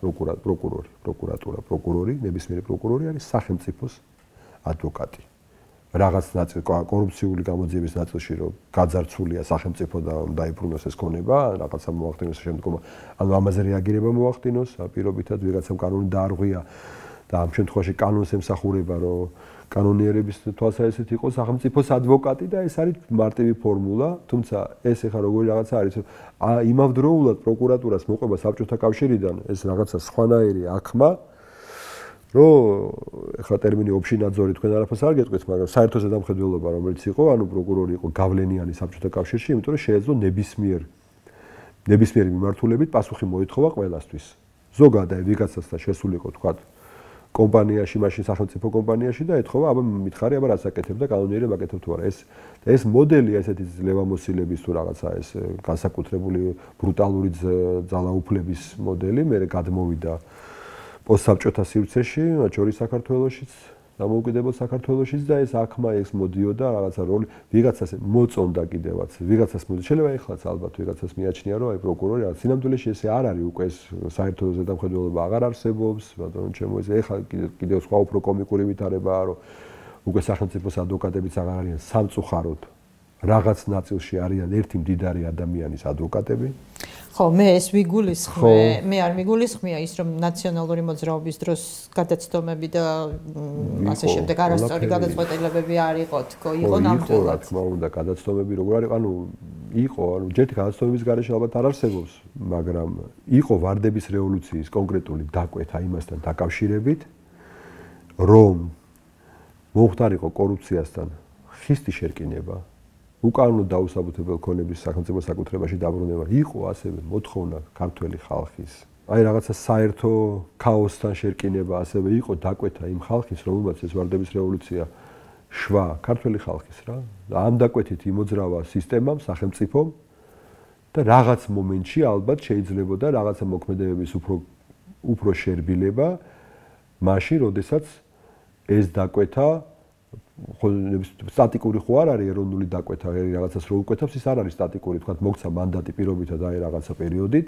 პროკურორი ნებისმიერი პროკურორი არის სახელმწიფოს ადვოკატი რაღაც ნაწილ კორუფციული გამოძიების ნაწილში რომ გაძარცულია სახელმწიფო და დაიბრუნოს ეს ქონება რაღაცა მოახდინოს შემდგომ ანუ ამაზე რეაგირება მოახდინოს პირობითად ვიღაცამ კანონი დაარღვია და ამ შემთხვევაში კანონს ემსახურება რომ კანონიერების თვალსაზრისით იყოს სახელმწიფოს ადვოკატი და ეს არის მარტივი ფორმულა თუმცა ეს ეხა როგორი რაღაცა არის იმავდროულად პროკურატურას მოყვება საბჭოთა კავშირიდან ეს რაღაცა სხვანაირი აღქმა რომ ეხლა ტერმინი ოფშინაძორი თქვენ არაფერს არ გეტყვით, მაგრამ საერთო ზედამხედველობა რომელიც იყო, ანუ პროკურორი იყო გავლენიანი საბჭოთა კავშირში, იმიტომ რომ შეეძლო ნებისმიერი მიმართულებით პასუხი მოითხოვა ყველასთვის. ზოგადად ვიღაცასთან შესულიყო თქვა კომპანიაში, მაშინ სახელმწიფო კომპანიაში და ეთხოვა, აბა მითხარი, აბა რას აკეთებ და კანონიერება აკეთებ თუ არა. ეს მოდელი ესეთი ძლევამოსილების თუ რაღაცა ეს განსაკუთრებული ბრუტალური ძალაუფლების მოდელი მე გადმოვიდა პოსტსაბჭოთა სივრცეში, მათ შორის საქართველოშიც დამოუკიდებელ საქართველოშიც და ეს აქმა ეს მოდიოდა რაღაცა როლი ვიღაცას მოწონდა კიდევაც ვიღაცას მოწონდა შეიძლება ეხლაც ალბათ ვიღაცას მიაჩნია რომ აი პროკურორი რა სინამდვილეში ესე არ არის უკვე ეს საერთო ზედამხედველობა აღარ არსებობს ბატონო ჩემო ეს ეხლა კიდევ სხვა უფრო კომიკური ვითარებაა რომ უკვე სახელმწიფოს ადვოკატებიც აღარ არიან სამწუხაროდ რაღაც ნაწილში არიან ერთი მდიდარი ადამიანის ადვოკატები ხო მე ეს ვიგულისხმე მე არ მიგულისხმია ის რომ ნაციონალური მოძრაობის დროს გადაცდომები და ასე შემდეგ არასწორი გადაწყვეტილებები არ იყო თქო იყო ნამდვილად რა თქმა უნდა გადაცდომები როგორ არის ანუ იყო ანუ ჯერთ გადაცდომების გარეშე ალბათ არ არსებობს მაგრამ იყო ვარდების რევოლუციის კონკრეტული დაკვეთა იმასთან დაკავშირებით რომ მოხდარიყო კორუფციასთან ხისტი შერკინება უკანონო დაუსაბუთებელ ქონების სახელმწიფო საკუთრებაში დაბრუნება იყო ასევე მოთხოვნა ქართველი ხალხის აი რაღაცა საერთო ქაოსთან შერკინება ასევე იყო დაკვეთა იმ ხალხის რომელმაც ეს ვარდების რევოლუცია შვა ქართველი ხალხის რა და ამ დაკვეთით იმოძრავა სისტემამ სახელმწიფომ და რაღაც მომენტში ალბათ შეიძლებოდა რაღაცა მოქმედებების უფრო შერბილება მაშინ როდესაც ეს დაკვეთა სტატიკური ხო არ არის ეროვნული დაკვეთა რაღაცას რო უკვეთავს ის არ არის სტატიკური თქვა მოგცა მანდატი პირობითად აი რაღაცა პერიოდით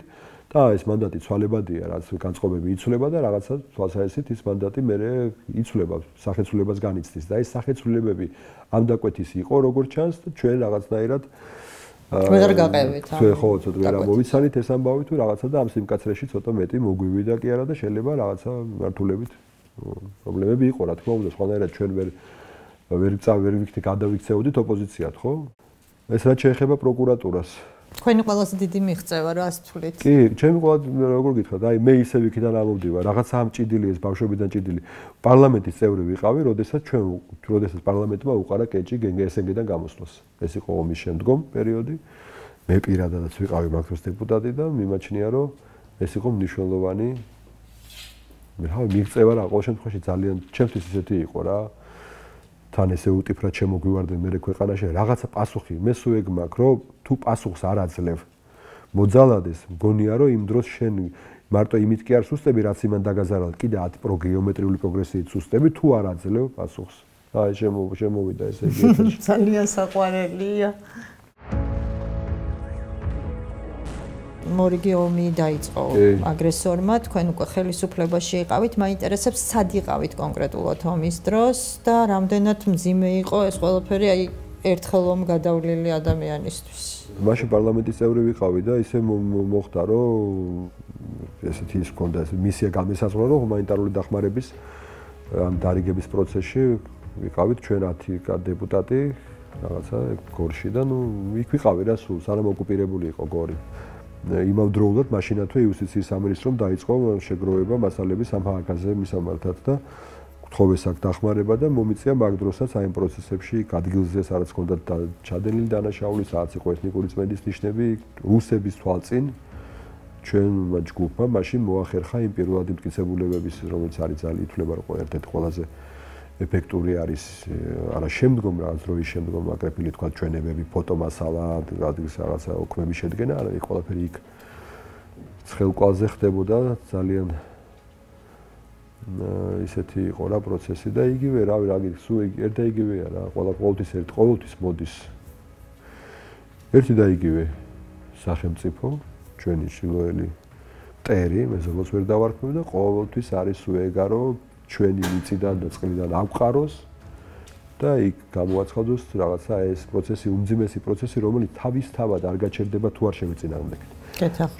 და ეს მანდატი ცვალებადია რაც განწყობები იცვლება და რაღაცა თვალსაჩინოდ ის მანდატი მერე იცვლება სახეცვლილებას განიცდის და ეს სახეცვლილებები ამ დაკვეთის იყო როგორც ჩანს და ჩვენ რაღაცნაირად ვერ გაყევით ხო ცოტა ვერ ამოვიცანით ეს ამბავი თუ რაღაცა და ამ სიმკაცრეში ცოტა მეტი მოგვივიდა კი არა და შეიძლება რაღაცა მართულებით პრობლემები იყო რა თქმა უნდა სხვანაირად ჩვენ ვერ გადავიქცეოდით ოპოზიციად, ხო? ეს რაც შეეხება პროკურატურას. თქვენი ყველაზე დიდი მიღწევა რა ასთვლით? კი, ჩემი ყველა როგორ გითხრათ, აი მე ისე ვიქიდან ამოვდივარ, რაღაცა ამ ჭიდილი ეს ბავშვებიდან ჭიდილი. პარლამენტის წევრი ვიყავი, როდესაც პარლამენტმა უყარა კეჭი გენგესენგიდან გამოსვლას. ეს იყო ომის შემდგომ პერიოდი. მე პირადადაც ვიყავი მაქროს დეპუტატი და მიმაჩნია, რომ ეს იყო მნიშვნელოვანი მიღწევა რა, ყოველ შემთხვევაში ძალიან ჩემთვის ისეთი იყო რა. თან ესე უტიფრად შემოგვივარდნენ მე ქვეყანაში რაღაცა პასუხი მე სულ ეგ მაქვს რომ თუ პასუხს არ აძლევ მოძალადეს მგონია რომ იმ დროს შენ მარტო იმით კი არ სუსტები რაც იმან დაგაზარალ კიდე 10 გეომეტრიული პროგრესიით სუსტები თუ არ აძლევ პასუხს აი შემოვიდა ესე იგი ძალიან საყვარელია მორიგი ომი დაიწყო აგრესორმა, თქვენ უკვე ხელისუფლებაში იყავით, მაინტერესებს სად იყავით კონკრეტულად ომის დროს და რამდენად მძიმე იყო ეს ყველაფერი აი ერთხელ ომ გადავლილი ადამიანისთვის. მაშინ პარლამენტის წევრი ვიყავი და ისე მოხდა, რომ ესეთი ის ჰქონდა ეს მისია გამესაზღვრა, რომ ჰუმანიტარული დახმარების ამ დარიგების პროცესში ვიყავით ჩვენ 10 დეპუტატი, რაღაცა გორში და ნუ იქ ვიყავი რა სულ, სანამ ოკუპირებული იყო გორი. იმავდროულად მაშინათვე იუსტიციის სამინისტრომ დაიწყო შეგროვება მასალების ამ ფაქტორზე მისამართად და გთხოვეს აქ დახმარება და მომიწია მაგ დროსაც აი ამ პროცესებში ადგილზე სადაც ჰქონდა ჩადენილი დანაშაული, სადაც იყო ეთნიკური წმენდის ნიშნები, რუსების თვალწინ ჩვენმა ჯგუფმა მაშინ მოახერხა იმ პირველადი მტკიცებულებების, რომელიც არის ძალიან ითვლება რომ ერთ-ერთი ყველაზე ეფექტური არის არა შემდგომ რაღაც დროის შემდგომ აკრეფილი თქვა ჩვენებები, ფოტომასალა, რაღაცა ოქმების შედგენა, არა ეს ყველაფერი იქ ცხელკვალზე ხდებოდა ძალიან ისეთი იყო რა პროცესი და იგივე რავი რა გიქ სულ ერთ და იგივეა რა ყოველთვის მოდის ერთი და იგივე სახელმწიფო ჩვენი ჩილოელი ტერი მე ზოგადად ვერ დავარქმევ და ყოველთვის არის სულ ეგა რომ ჩვენი მიწიდან და წყლიდან აღყაროს და იქ გამოაცხადოს რაღაცა ეს პროცესი უმძიმესი პროცესი რომელიც თავისთავად არ გაჩერდება თუ არ შემეწინააღმდეგეთ.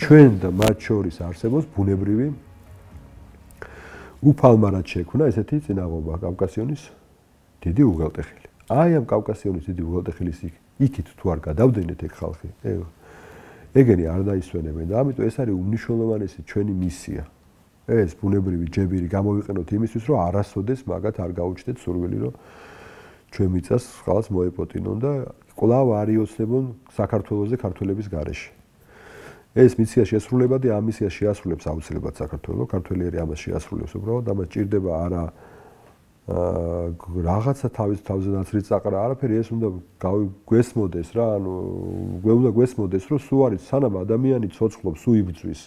ჩვენ და მათ შორის არსებობს ბუნებრივი უფალმარად შექმნა ესეთი წინაღობა კავკასიონის დიდი უღელტეხილი. აი ამ კავკასიონის დიდი უღელტეხილის იქით თუ არ გადავდენეთ ეგ ხალხი, ეგენი არ დაისვენებენ და ამიტომ ეს არის უმნიშვნელოვანესი ჩვენი მისია. ეს ბუნებრივი ჯებირი გამოვიყენოთ იმისთვის, რომ არასოდეს მაგათ არ გაუჩნდეთ სურვილი, რომ ჩვენ მიწას ხალხს მოეპოტინონ და კვლავ არიოცნებონ საქართველოზე ქართველების გარეშე. ეს მისია შესრულება და ამ მისიას შეასრულებს აუცილებლად საქართველოს, ქართველიერი ამას შეასრულებს უბრალოდ, ამას ჭირდება არა რაღაცა თავზე ნაცრით წაყრა, არაფერი ეს უნდა გვესმოდეს რა, ანუ უნდა გვესმოდეს, რომ სულ არის სანამ ადამიანი ცოცხლობს, სულ იბრძვის.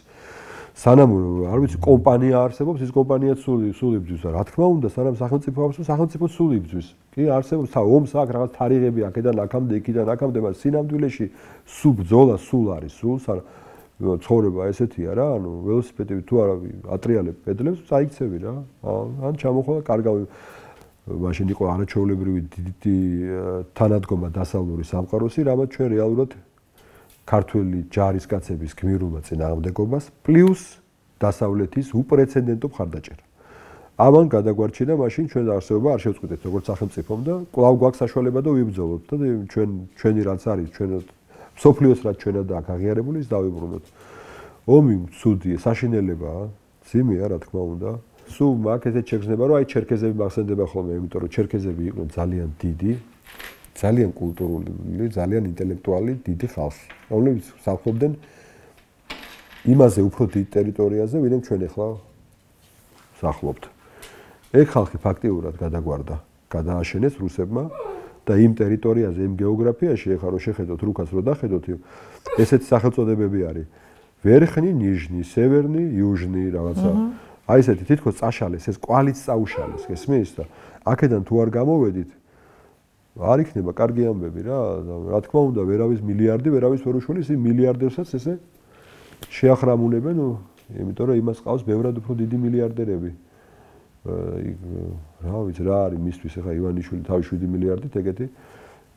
სანამ არ ვიცი კომპანია არსებობს, ის კომპანია სულ იბძვის და რა თქმა უნდა, სანამ სახელმწიფო არსებობს, სახელმწიფო სულ იბძვის. კი, არსებობს ომს აქვს რაღაც თარიღები აქედან აქამდე, იქიდან აქამდე, მაგრამ სინამდვილეში სულ ბრძოლა სულ არის, სულ ცხოვრება ესეთია რა, ანუ ველოსიპედები თუ არა ატრიალებ პედლებს, წაიქცევი რა. ან ჩამოხვალა კარგავი მაშინ იყო არაჩვეულებრივი დიდი თანადგომა დასავლური სამყაროსი, რამაც ჩვენ რეალურად ქართველი ჯარისკაცების გმირულმა წინააღმდეგობას პლუს დასავლეთის უპრეცედენტო მხარდაჭერა. ამან გადაგვარჩინა მაშინ ჩვენ არსებობა არ შევწყვიტეთ როგორც სახელმწიფომ და კვლავ გვაქვს საშუალება და ვიბრძოლოთ და ჩვენი რაც არის ჩვენ სოფლიოს რაც ჩვენად აქვს აღიარებული ის დავიბრუნოთ. ომი ცუდია, საშინელებაა, ძიმეა რა თქმა უნდა. სულ მაგ ესეთ შეგრძნება რომ აი ჩერქეზები მახსენდება ხოლმე, იმიტომ რომ ჩერქეზები იყვნენ ძალიან დიდი, ძალიან კულტურული, ძალიან ინტელექტუალი დიდი ხალხი, რომლებიც სახლობდნენ იმაზე უფრო დიდ ტერიტორიაზე, ვინმე ჩვენ ახლა სახლობთ. ეგ ხალხი ფაქტიურად გადაგვარდა, გადააშენეს რუსებმა და იმ ტერიტორიაზე, იმ გეოგრაფიაში ახლა რო შეხედოთ რუკას რო დახედოთ, ესეთი სახელწოდებები არის. ვერხნი, ნიჟნი, სევერნი, იუჟნი რაღაცა. აი ესეთი თითქოს წაშალეს, ეს კვალიც წაუშალეს, გესმის და აქედან თუ არ გამოვედით არ იქნება კარგი ამბები რა. რა თქმა უნდა, ვერავის მილიარდი, ვერავის ვერ უშველის იმ მილიარდერსაც ესე შეახრამუნებენ, იმიტომ რომ იმას ყავს ბევრად უფრო დიდი მილიარდერები. რა ვიცი, რა არის მისთვის ახლა ივანიშვილი თავი 7 მილიარდით ეგეთი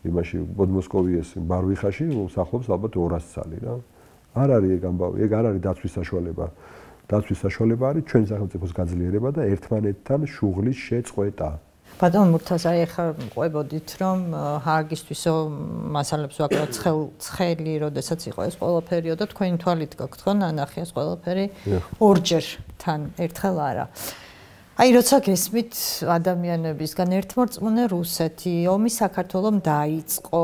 იმაში ბოდმოსკოვიეს ბარვიხაში სახლობს ალბათ 200 წალი რა. არ არის ეგ ამბავი, ეგ არ არის დაცვის საშუალება. დაცვის საშუალება არის ჩვენ სახელმწიფოს გაძლიერება და ერთმანეთთან შუღლის შეწყვეტა. ბატონ მურთაზ, აი ახლა ყვებოდით რომ ჰააგისთვისო მასალებს ვაკრავთ ცხელი, როდესაც იყო ეს ყველაფერი და თქვენი თვალით გაქვთ ხო ნანახი ეს ყველაფერი ორჯერ თან ერთხელ არა. აი როცა გესმით ადამიანებისგან ერთმორწმუნე რუსეთი, ომი საქართველომ დაიწყო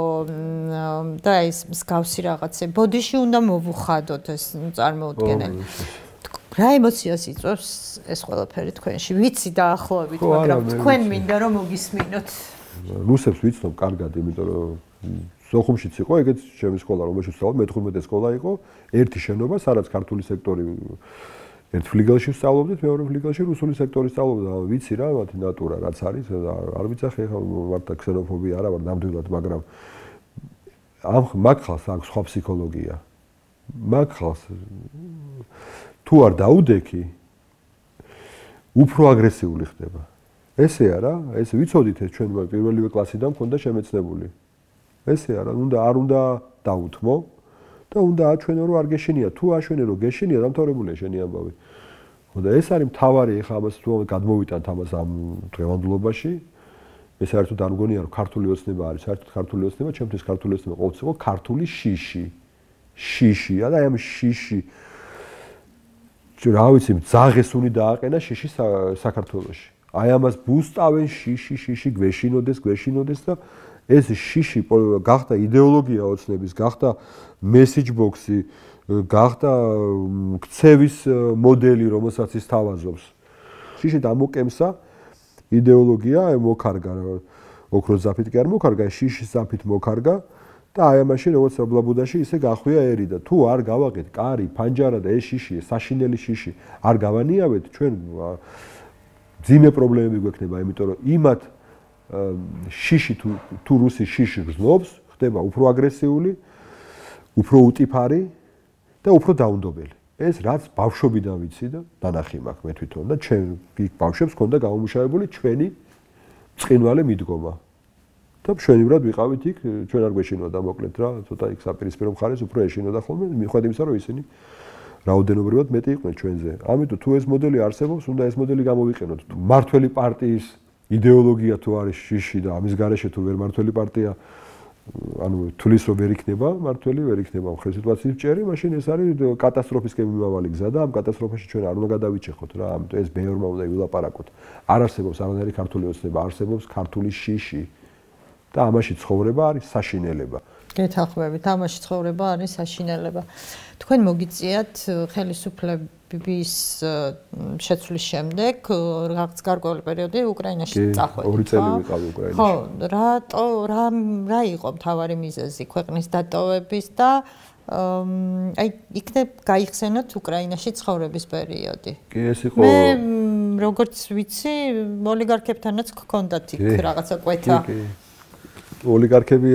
და ეს მსგავსი რაღაცე ბოდიში უნდა მოვუხადოთ ეს წარმოუდგენელი. რა ემოციას იწვევს ეს ყველაფერი თქვენში? ვიცი დაახლოებით, მაგრამ თქვენ მინდა რომ მოგისმინოთ. რუსებს ვიცნობ კარგად, იმიტომ რომ სოხუმშიც იყო ეგეც ჩემი სკოლა, რომელშიც ვსწავლობ, მე-15 სკოლა იყო, ერთი შენობა, სადაც ქართული სექტორი ერთ ფლიგელში ვსწავლობდით, მეორე ფლიგელში რუსული სექტორი სწავლობდა. ვიცი რა, მათი ნატურა რაც არის, არ ვიცახი ახლა მარტო ქსენოფობია არა ვარ ნამდვილად, მაგრამ მაგ ხალხს აქვს სხვა ფსიქოლოგია. მაგ ხალხს თუ არ დაუდექი, უფრო აგრესიული ხდება. ესეა რა, ეს ვიცოდით ეს ჩვენ პირველივე კლასიდან მქონდა შემეცნებული. ესეა რა, არ უნდა დაუთმო და უნდა აჩვენო რომ არ გეშინია. თუ აჩვენე რომ გეშინია, დამთავრებულია შენი ამბავი. და ეს არის მთავარი ახლა ამას თუ გადმოვიტანთ ამას ამ დღევანდლობაში. მე საერთოდ არ მგონია რომ ქართული ოცნება არის, საერთოდ ქართული ოცნება, ჩემთვის ქართული ოცნება ყოველთვის იყო ქართული შიში. შიშია და აი ამ შიში რა ვიცი, ძაღესუნი დააყენა შიში საქართველოში. აი ამას ბუსტავენ შიში, გვეშინოდეს და ეს შიში გახდა იდეოლოგია ოცნების, გახდა მესიჯ ბოქსი, გახდა ქცევის მოდელი, რომელსაც ის თავაზობს. შიში დამოკემსა იდეოლოგია მოკარგა, ოქროს ზაფით კი არ მოკარგა, შიშის ზაფით მოკარგა. და აი ამაში როგორც ბლაბუდაში ისე გახვია ერი და თუ არ გავაკეთ კარი, ფანჯარა და ეს შიში, საშინელი შიში არ გავანიავეთ, ჩვენ ძიმე პრობლემები გვექნება, იმიტომ რომ იმათ შიში თუ რუსი შიში გრძნობს, ხდება უფრო აგრესიული, უფრო უტიფარი და უფრო დაუნდობელი. ეს რაც ბავშვობიდან ვიცი და დანახი მაქვს მე თვითონ და ჩვენ იქ ბავშვებს ქონდა გამომუშავებული ჩვენი წყინვალე მიდგომა. და მშვენივრად ვიყავით იქ, ჩვენ არ გვეშინოდა მოკლედ რა, ცოტა იქ საპირისპირო მხარეს უფრო ეშინოდა ხოლმე, მიუხედავად იმისა, რომ ისინი რაოდენობრივად მეტი იყვნენ ჩვენზე. ამიტომ თუ ეს მოდელი არსებობს, უნდა ეს მოდელი გამოვიყენოთ. მართველი პარტიის იდეოლოგია თუ არის შიში და ამის გარეშე თუ ვერ მართველი პარტია, ანუ თulis რომ ვერ იქნება მართველი, ვერ იქნება მხოლოდ სიტუაციის ჭერი, მაშინ ეს არის კატასტროფისკენ მიმავალი გზა და ამ კატასტროფაში ჩვენ არ უნდა გადავიჭეხოთ რა, ამიტომ ეს ბევრმა უნდა ვილაპარაკოთ. არ არსებობს არანაირი ქართული ოცნება, არსებობს ქართული შიში. და ამაში ცხოვრება არის საშინელება. გეთანხმებით, ამაში ცხოვრება არის საშინელება. თქვენ მოგიწიათ ხელისუფლების შეცვლის შემდეგ რაღაც გარკვეული პერიოდი უკრაინაში წახვედით. 2 წელი ვიყავი უკრაინაში. ხო, რა იყო მთავარი მიზეზი ქვეყნის დატოვების და აი იქნებ გაიხსენოთ უკრაინაში ცხოვრების პერიოდი. კი, ეს იყო მე როგორც ვიცი, ოლიგარქებთანაც გქონდათ იქ რაღაცა კვეთა. კი. ოლიგარქები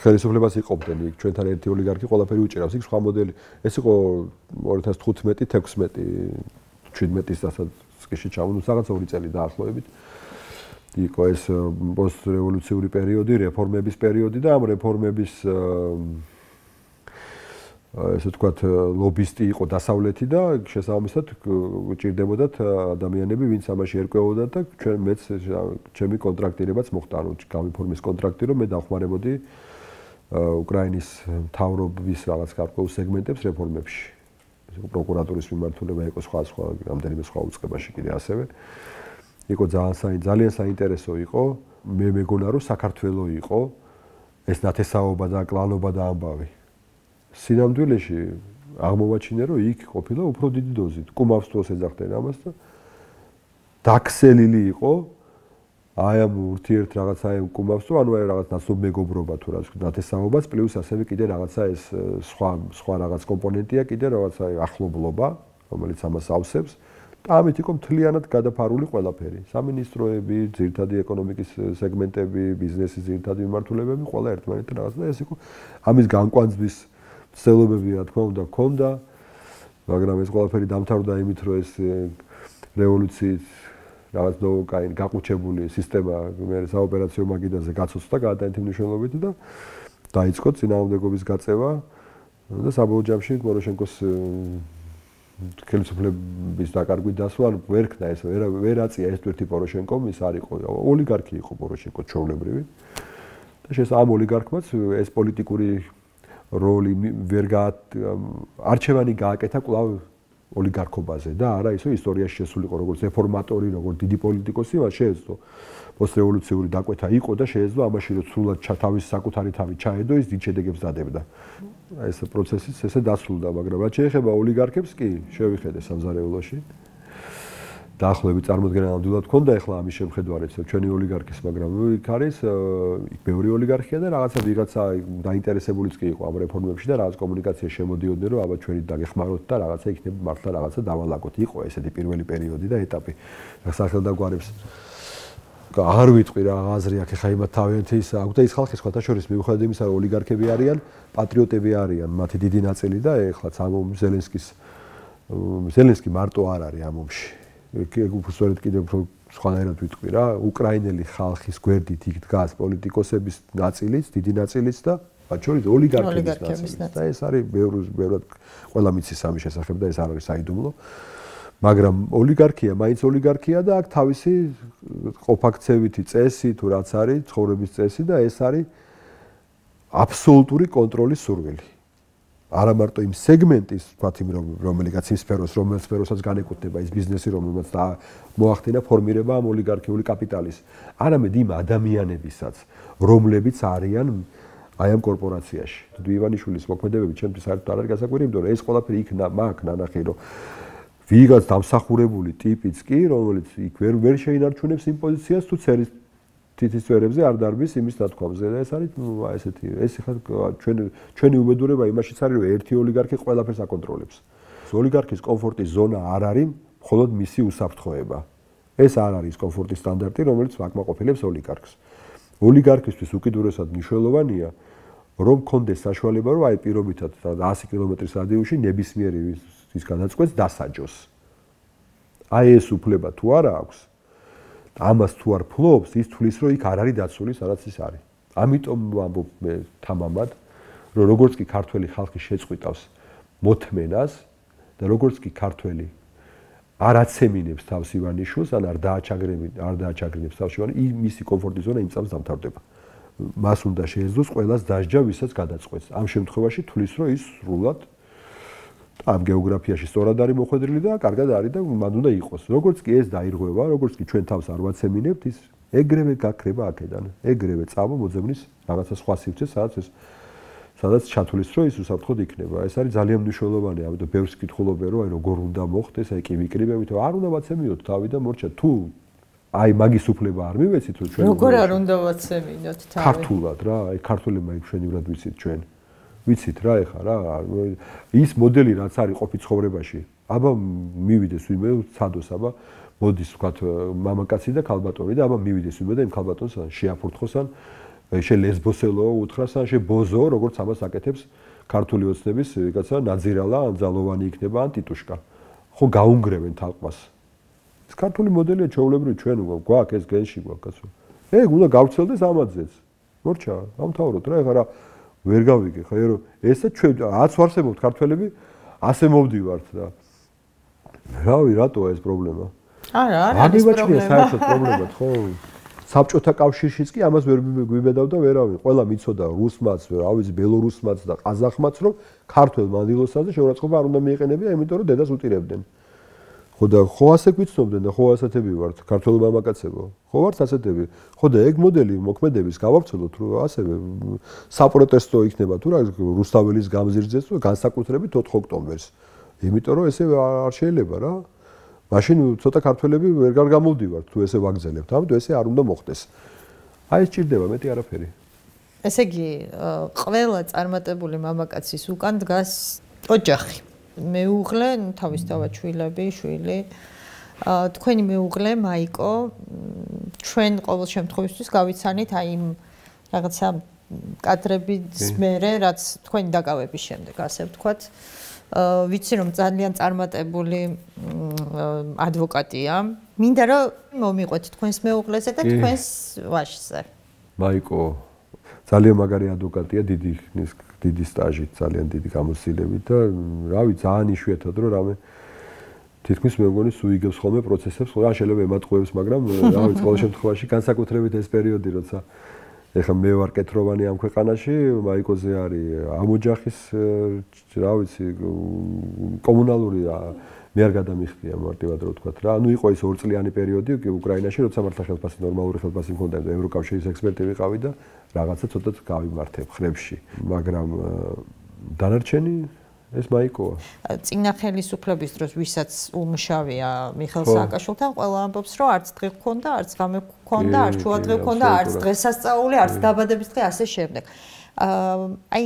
ხელისუფლებას იყოფდნენ, იქ ჩვენთან ერთი ოლიგარქი ყველაფერი უჭირავს, იქ სხვა მოდელი. ეს იყო 2015-16-17 დასაწყისში ჩამოვიდა, რაღაც 2 წელი დაახლოებით. იყო ეს პოსტრევოლუციური პერიოდი, რეფორმების პერიოდი და ამ რეფორმების ესე ვთქვათ, ლობისტი იყო დასავლეთი და შესაბამისად ჭირდებოდათ ადამიანები, ვინც ამაში ერკვეოდათ და მეც ჩემი კონტრაქტირებაც მოხდა, ანუ გამიფორმეს კონტრაქტი, რომ მე დავხმარებოდი უკრაინის მთავრობის რაღაც გარკვეულ სეგმენტებს რეფორმებში. ეს პროკურატურის მიმართულება იყო სხვა რამდენიმე სხვა უწყებაში კიდე ასევე. იყო ძალიან საინტერესო იყო. მე მეგონა რომ საქართველოს იყო ეს ნათესაობა და კლანობა და ამბავი. სინამდვილეში აღმოვაჩინე რომ იქ ყოფილა უფრო დიდი დოზით. კუმავსტოს ეძახდნენ ამას და დაქსელილი იყო აი ამ ურთიერთ რაღაცა ამ კუმავსტო, ანუ აი რაღაც ნაცნობ მეგობრობა თუ რა ნათესაობას, პლუს ასევე კიდე რაღაცა ეს სხვა რაღაც კომპონენტია, კიდე რაღაცა ახლობლობა, რომელიც ამას ავსებს. და ამით იყო მთლიანად გადაფარული ყველაფერი. სამინისტროები, ძირითადი ეკონომიკის სეგმენტები, ბიზნესის ძირითადი მიმართულებები, ყველა ერთმანეთთან რაღაც და ეს იყო ამის განკვანძვის ცდილობები, რა თქმა უნდა, ჰქონდა, მაგრამ ეს ყველაფერი დამთავრდა იმით, რომ ეს რევოლუციის რაღაც გაყუჩებული სისტემა მე საოპერაციო მაგიდაზე გაცოცხლდა გადაეტი მნიშვნელობით და დაიწყო წინააღმდეგობის გაწევა და საბოლოო ჯამში პოროშენკოს ხელისუფლების დაკარგვით დასვლა, ანუ ვერ ქნა ეს ვერ აწია ეს თვირთი პოროშენკომ, ის არ იყო ოლიგარქი იყო პოროშენკო ჩვეულებრივი და ამ ოლიგარქმაც ეს პოლიტიკური როლი არჩევანი გააკეთა კვლავ ოლიგარქობაზე და არა ისო ისტორიაში შესულიყო როგორც რეფორმატორი, როგორც დიდი პოლიტიკოსი, მას შეეძლო პოსტრევოლუციური დაკვეთა იყო და შეეძლო ამაში რომ სრულად თავის საკუთარი თავი ჩაედო, ის დიდ შედეგებს დადებდა. ეს პროცესიც ესე დასრულდა, მაგრამ რაც შეეხება ოლიგარქებს კი შევიხედე სამზარეულოში. დაახლოებით წარმოდგენა ნამდვილად ქონდა ახლა ამის შემხედვარით, ჩვენი ოლიგარქის, მაგრამ იქ არის იქ ბევრი ოლიგარქია და ვიღაცა დაინტერესებულიც კი იყო ამ რეფორმებში და რაღაც კომუნიკაციაში შემოდიოდნენ, რომ აბა ჩვენი დაგეხმაროთ და რაღაცა იქნება მართლა რაღაცა დავალაგოთ. იყო ესეთი პირველი პერიოდი და ეტაპი. სახელდაგვარებს არ ვიტყვი რა აზრი აქვს ხა იმათ თავიანთი ის აქვს და ის ხალხი სხვათა შორის მიუხედავად იმისა, რომ ოლიგარქები არიან, პატრიოტები არიან, მათი დიდი ნაწილი და ეხლაც ამ ზელენსკი მარტო არ არის ამ ომში. უბრალოდ კიდევ უფრო სხვანაირად ვიტყვი რა, უკრაინელი ხალხის გვერდით იქ დგას პოლიტიკოსების ნაწილიც, დიდი ნაწილიც და მათ შორის ოლიგარქების ნაწილიც. და ეს არის ბევრად ყველა მიცის ამის შესახებ და ეს არ არის საიდუმლო. მაგრამ ოლიგარქია, მაინც ოლიგარქია და აქ თავისი ყოფაქცევითი წესი თუ რაც არის, ცხოვრების წესი და ეს არის აბსოლუტური კონტროლის სურვილი. არა მარტო იმ სეგმენტის, ვთქვათ, რომელიღაც იმ სფეროსაც განეკუთვნება ის ბიზნესი, რომელმაც მოახდინა ფორმირება ამ ოლიგარქიული კაპიტალის. არამედ იმ ადამიანებისაც, რომლებიც არიან აი ამ კორპორაციაში. თუ ივანიშვილის მოქმედებები ჩემთვის საერთოდ არ არის გასაკვირი, იმიტომ რომ ეს ყველაფერი იქ მაგ ნანახი, რომ ვიღაც დამსახურებული ტიპიც კი, რომელიც იქ ვერ შეინარჩუნებს იმ პოზიციას, თუ ცერის თითის წვერებზე არ დარბის იმის ნათქვამზე და ეს არის ესეთი ეს ხა ჩვენი უბედურება იმაშიც არის რომ ერთი ოლიგარქი ყველაფერს აკონტროლებს. ოლიგარქის კომფორტის ზონა არ არის მხოლოდ მისი უსაფრთხოება. ეს არ არის კომფორტის სტანდარტი, რომელიც აკმაყოფილებს ოლიგარქს. ოლიგარქისთვის უკიდურესად მნიშვნელოვანია რომ კონდეს საშუალება რომ აი პირობითად 100 კილომეტრის რადიუსში ნებისმიერი ის გადაწყვეტს დასაჯოს. აი ეს უფლება თუ არა აქვს ამას თუ არ ფლობს, ის თulis რომ იქ არ არის დაცული, სადაც ის არის. ამიტომ ვამბობ მე თამამად, რომ როგორც კი ქართველი ხალხი შეწყვიტავს მოთმენას და როგორც კი ქართველი არ აცემინებს თავს ივანიშვილს, ან არ დააჩაგრინებს თავს ივანიშვილს, მისი კომფორტის ზონა იმ წამს დამთავრდება. მას უნდა შეეძლოს ყველას დასჯა, ვისაც გადაწყვეტს. ამ შემთხვევაში თulis რომ ის სრულად ამ გეოგრაფიაში სწორად არის მოხვედრილი და კარგად არის და მან უნდა იყოს. როგორც კი ეს დაირღვევა, როგორც კი ჩვენ თავს არ ვაცემინებთ, ის ეგრევე გაქრება აქედან. ეგრევე წავა მოძებნის რაღაცა სხვა სივრცე, სადაც ჩათulis რომ ის უსაფრთხოდ იქნება. ეს არის ძალიან მნიშვნელოვანი, ამიტომ ბევრს კითხულობენ, რომ აი როგორ უნდა მოხდეს, აი კი ვიკრიბებით, არ უნდა ვაცემინოთ თავი და მორჩა თუ აი მაგის უფლება არ მივეცით რომ ჩვენ როგორ არ უნდა ვაცემინოთ თავი? ქართულად რა, აი ქართულებმა იქ მშვენივრად ვიცით ჩვენ. ვიცით რა ეხა რა ის მოდელი რაც არის ყოფილი ცხოვრებაში აბა მივიდეს ვინმე ცადოს აბა მოდის ვთქვათ მამაკაცი და ქალბატონი და აბა მივიდეს ვინმე და იმ ქალბატონს შეაფურთხოსან შე ლესბოსელო უთხრასან შე ბოზო როგორც ამას აკეთებს ქართული ოცნების ვიღაცა ნაძირალა ან ძალოვანი იქნება ან ტიტუშკა ხო გაუნგრევენ თაყვას ეს ქართული მოდელია ჩვეულებრივი ჩვენ გვაქვს ეს გენში გვაქვს კაცო ეგ უნდა გავრცელდეს ამაძეც მორჩა ამთავროთ რა ეხლა რა ვერ გავიგე ხო ერო ესა ჩვენ 10 ვარსებობთ ქართველები ასე მოვდივართ რა რავი რატოა ეს პრობლემა არა არის პრობლემა საერთოდ პრობლემად ხო საბჭოთა კავშირშიც კი ამას ვერ გვიბედავდა ვერავინ ყველა მიცოდა რუსმაც რა ვიცი ბელორუსმაც და ყაზახმაც რომ ქართველ მანდილოსაზე შეურაცხყოფა არ უნდა მიეყენებია იმიტომ რომ დედას უტირებდნენ ხო და ხო ასე გვიცნობდნენ და ხო ასეთები ვართ ქართველ მამაკაცებო ხო ვართ ასეთები ხო და ეგ მოდელი მოქმედების გავავრცელოთ რომ ასევე საპროტესტო იქნება თუ რა რუსთაველის გამზირძეს თუ განსაკუთრებით 4 ოქტომბერს იმიტომ რომ ესე არ შეიძლება რა მაშინ ცოტა ქართველები ვერ გამოვდივართ თუ ესე ვაგზელებთ ამიტომ ესე არ უნდა მოხდეს აი ეს ჭირდება მეტი არაფერი ესე იგი ყველა წარმატებული მამაკაცის უკან დგას ოჯახი მეუღლე თავისთავად შვილები შვილი თქვენი მეუღლე მაიკო ჩვენ ყოველ შემთხვევაში გავიცანით აი იმ რაღაცა კადრების მერე რაც თქვენი დაკავების შემდეგ ასე ვთქვათ ვიცი რომ ძალიან წარმატებული ადვოკატია მინდა რომ მომიყვეთ თქვენს მეუღლეზე და თქვენს ვაჟზე მაიკო ძალიან მაგარი ადვოკატია დიდი სტაჟით ძალიან დიდი გამოცდილებით და რავი ძალიან იშვიათად რომ რამე თითქმის მე მგონი სულ იგებს ხოლმე პროცესებს ხო ან შეიძლება ემატყუებს მაგრამ რავი ყოველ შემთხვევაში განსაკუთრებით ეს პერიოდი როცა ეხლა მე ვარ კეთროვანი ამ ქვეყანაში მაიკოზე არის ამ ოჯახის რა ვიცი კომუნალური მე არ გადამიხდია მარტივად რო ვთქვა რა ანუ იყო ის 2 წლიანი პერიოდი უკრაინაში როცა მართლა ხელფასი ნორმალური ხელფასი მქონდა და ევროკავშირის ექსპერტი ვიყავი და რაღაცა ცოტა გავიმართებ ხრებში მაგრამ დანარჩენი ეს მაიკოა წინა ხელისუფლების დროს ვისაც უმშავია მიხეილ სააკაშვილთან ყველა ამბობს რომ არც დღე გქონდა არც ღამე გქონდა არც შუადღე გქონდა არც დღესასწაული არც დაბადების დღე ასე შემდეგ აი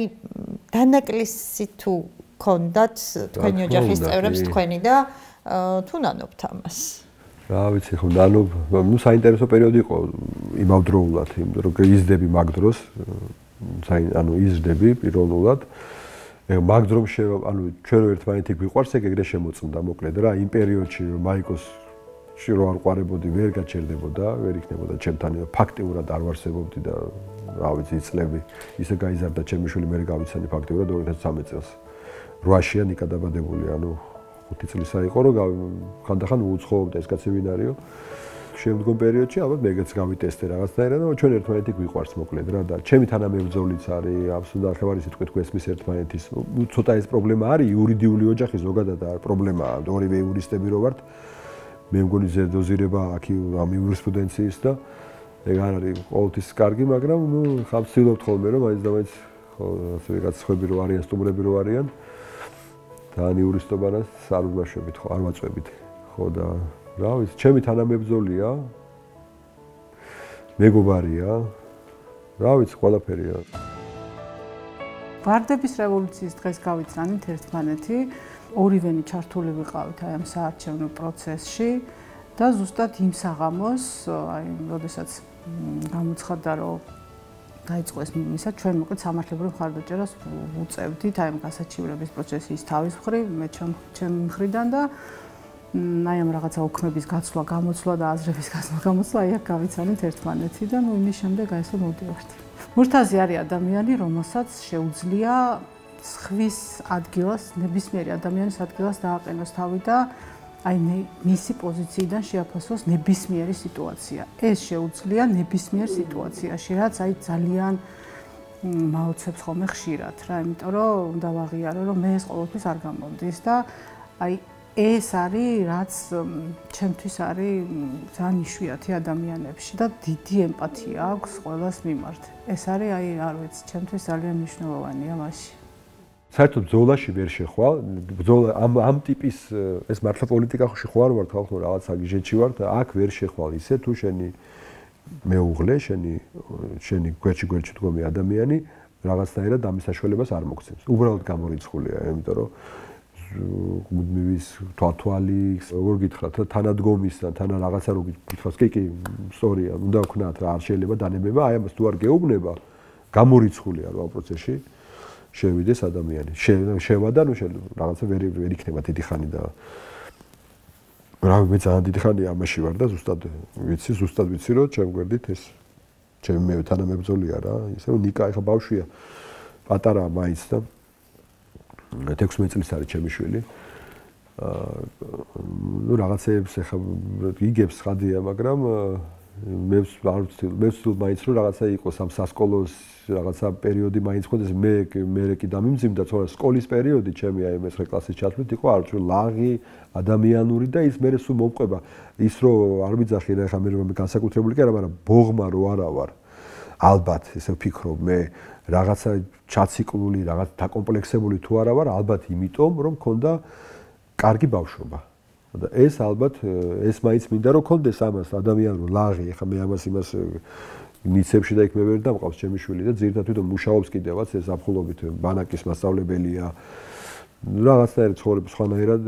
დანაკლისი თუ გქონდათ თქვენი ოჯახის წევრებს თქვენი და თუ ნანობთ ამას რა ვიცი ხო ნანობ ნუ საინტერესო პერიოდი იყო იმავდროულად იმიტომ რომ იზრდები მაგ დროს ანუ იზრდები პირველად მაგ დრომში ანუ ჩვენ ერთმანეთი გვიყვარს ეგრე შემოწმდა მოკლედ რა იმ პერიოდში მაიკოს რო არ ყარებოდი ვერ გაჩერდებოდა ვერ იქნებოდა ჩემთან ფაქტიურად არ ვარსებობდი და რა ვიცი წლები ისე გაიზარდა ჩემი შვილი მე გავიცანი ფაქტიურად 2013 წელს 8-ში ნიკა დაბადებული ანუ 5 წლისა იყო რომ ხანდახან უცხოობდა ეს კაცი ვინ არისო შემდგომ პერიოდში ალბათ მეგეც გავიტესტე რაღაცნაირად და ჩვენ ერთმანეთი გვიყვარს მოკლედ რა და ჩემი თანამებრძოლიც არის აბსოლუტურად ახევარი სიტყვით გვესმის ერთმანეთის ნუ ცოტა ეს პრობლემა არის იურიდიული ოჯახი ზოგადად არის პრობლემაა ორივე იურისტები რო ვართ მე მგონი ზედოზირება აქ ამ იურისპრუდენციის და ეგ არ არის ყოველთვის კარგი მაგრამ ნუ ხა ვცდილობთ ხოლმე რომ მაინც და მაინც ხო ასე ვიღაც ხვები რო არიან სტუმრები რო არიან და იურისტობანას არ ვიმაშვებით ხო არ ვაწვევით ხო და რა ვიცი, ჩემი თანამებრძოლია. მეგობარია. რა ვიცი, ყველაფერია. ვარდების რევოლუციის დღეს გავიცანით ერთმანეთი, ორივენი ჩართული ვიყავით აი ამ საარჩევნო პროცესში და ზუსტად იმ საღამოს, აი, როდესაც გამოცხადდა, რომ დაიწყო ეს მისა, ჩვენ მოკლედ სამართლებრივ მხარდაჭერას უწევდით აი ამ გასაჩივრების პროცესის თავის მხრივ, მე ჩემი მხრიდან და აი ამ რაღაცა ოქმების გაცვლა, გამოცვლა და აზრების გამოცვლა, აი აქ გავიცანით ერთმანეთი და ნუ იმის შემდეგ აი ესე მოვდივართ. მურთაზი არის ადამიანი, რომელსაც შეუძლია ხვის ადგილას, ნებისმიერი ადამიანის ადგილას დააყენოს თავი და აი მისი პოზიციიდან შეაფასოს ნებისმიერი სიტუაცია. ეს შეუძლია ნებისმიერ სიტუაციაში, რაც აი ძალიან მაოცებს ხოლმე ხშირად რა, იმიტომ რომ უნდა ვაღიარო, რომ მე ეს ყოველთვის არ გამომდის და აი ეს არის რაც ჩემთვის არის ძალიან იშვიათი ადამიანებში და დიდი ემპათია აქვს ყველას მიმართ. ეს არის აი არ ვიცი, ჩემთვის ძალიან მნიშვნელოვანია მასში. საერთოდ ბრძოლაში ვერ შეხვალ, ბრძოლა ამ ტიპის ეს მართლა პოლიტიკაში ხო არ ვარ ხალხო რაღაცა გიჟეთში ვარ და აქ ვერ შეხვალ ისე თუ შენი მეუღლე, შენი გვერდში დგომი ადამიანი რაღაცნაირად ამის საშუალებას არ მოგცემს. უბრალოდ გამორიცხულია, იმიტომ რომ მუდმივის თვალი, როგორ გითხრათ, რა თანადგომისთან, თან რაღაცა რო გითხრათ, კი, სწორია, უნდა ვქნათ რა, არ შეიძლება დანებება, აი ამას თუ არ გეუბნება, გამორიცხულია რა პროცესში შევიდეს ადამიანი. შევა და ნუ რაღაცა ვერ იქნება დიდი ხანი და რა მე ძალიან დიდი ხანია ამაში ვარ და ზუსტად ვიცი რომ ჩემ გვერდით ეს ჩემი მე თანამებრძოლია რა, ისე რომ ნიკა ეხა ბავშვია, პატარაა მაინც და 16 წლის არის ჩემი შვილი. ნუ რაღაცეებს ეხა იგებს ხადია, მაგრამ მე ვცდილ მაინც რომ რაღაცა იყოს ამ სასკოლოს რაღაცა პერიოდი მაინც ხოდეს მე კი დამიმძიმდა, თორე სკოლის პერიოდი ჩემი აი მე 9 კლასის ჩათვლით იყო არ ვიცი ლაღი, ადამიანური და ის მე სულ მომყვება ის რომ არ ვიძახი რა ეხა მე განსაკუთრებული კი არა, მაგრამ ბოღმა რო არა ვარ. ალბათ ესე ვფიქრობ მე რაღაცა ჩაციკლული, რაღაც დაკომპლექსებული თუ არა ვარ, ალბათ იმიტომ რომ მქონდა კარგი ბავშვობა. და ეს ალბათ ეს მაინც მინდა რომ კონდეს ამას ადამიანურ ლაღი, ეხა მე ამას იმას ნიცებში და იქ მე ვერ დამყავს ჩემი შვილი და ძირითადად თვითონ მუშაობს კიდევაც ეს აფხულობით ბანაკის მასწავლებელია. რაღაცნაირად ცხოვრება სხვანაირად,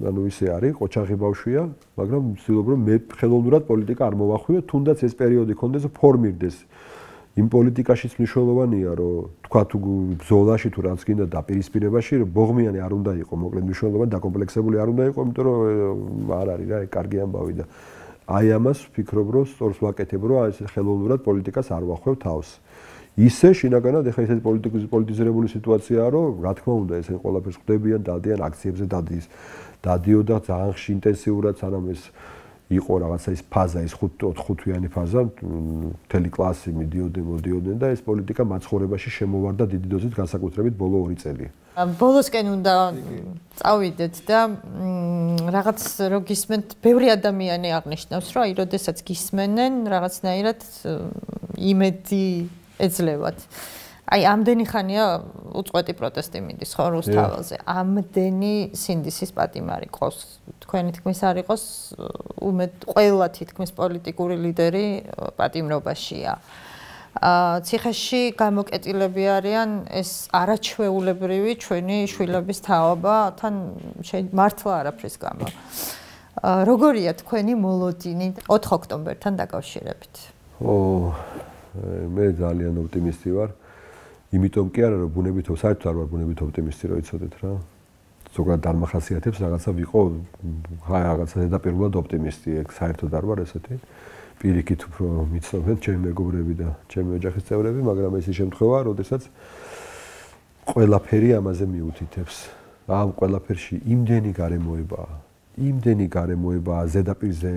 ანუ ისე არის, ყოჩაღი ბავშვია, მაგრამ ვცდილობ რომ მე ხელოვნურად პოლიტიკა არ მოვახვიო, თუნდაც ეს პერიოდი კონდეს ფორმირდეს. იმ პოლიტიკაშიც მნიშვნელოვანია, რომ თქვა თუ ბრძოლაში თუ რაც გინდა დაპირისპირებაში, რომ ბოღმიანი არ უნდა იყო, მოკლედ მნიშვნელოვანი დაკომპლექსებული არ უნდა იყო, იმიტომ რომ არ არის რა, კარგი ამბავი და აი ამას ვფიქრობ, რომ სწორს ვაკეთებ, რომ ეს ხელოვნურად პოლიტიკას არ ვახვევ თავს. ისე შინაგანად ეხა ესეთი პოლიტიზირებული სიტუაციაა, რომ რა თქმა უნდა, ესენ ყველაფერს ხვდებიან, დადიან აქციებზე დადიოდა ძალიან ინტენსიურად, სანამ ეს იყო რაღაცა ის ფაზა, ის 5-8-იანი ფაზა, მთელი კლასი მოდიოდნენ და ეს პოლიტიკა მაცხოვრებაში შემოვარდა დიდი დოზით, განსაკუთრებით ბოლო 2 წელი. ბოლოსკენ უნდა წავიდეთ და რაღაც რო გისმენთ, ბევრი ადამიანი აღნიშნავს, რომ აი, როდესაც გისმენენ, რაღაცნაირად იმედი ეძლევათ. აი, ამდენი ხანია უწყვეტი პროტესტი მიდის ხო რუსთაველზე. ამდენი სინდისის პატიმარი ყოს. თქვენი თქმის არ იყოს, ყველა თითქმის პოლიტიკური ლიდერი პატიმრობაშია. ციხეში გამოკეტილები არიან ეს არაჩვეულებრივი ჩვენი შვილების თაობა, თან მართლა არაფრის გამო. როგორია თქვენი მოლოდინი 4 ოქტომბერთან დაკავშირებით? მე ძალიან ოპტიმისტი ვარ. იმიტომ კი არა რომ ბუნებითო საერთოდ არ ვარ ბუნებით ოპტიმისტი რომ იცოდეთ რა. ზოგადად არ მახასიათებს რაღაცა ვიყო რაღაცა ზედაპირულად ოპტიმისტი, ეგ საერთოდ არ ვარ ესეთი. პირიქით უფრო მიცნობენ ჩემი მეგობრები და ჩემი ოჯახის წევრები, მაგრამ ეს ის შემთხვევაა, როდესაც ყველაფერი ამაზე მიუთითებს. ამ ყველაფერში იმდენი გარემოებაა ზედაპირზე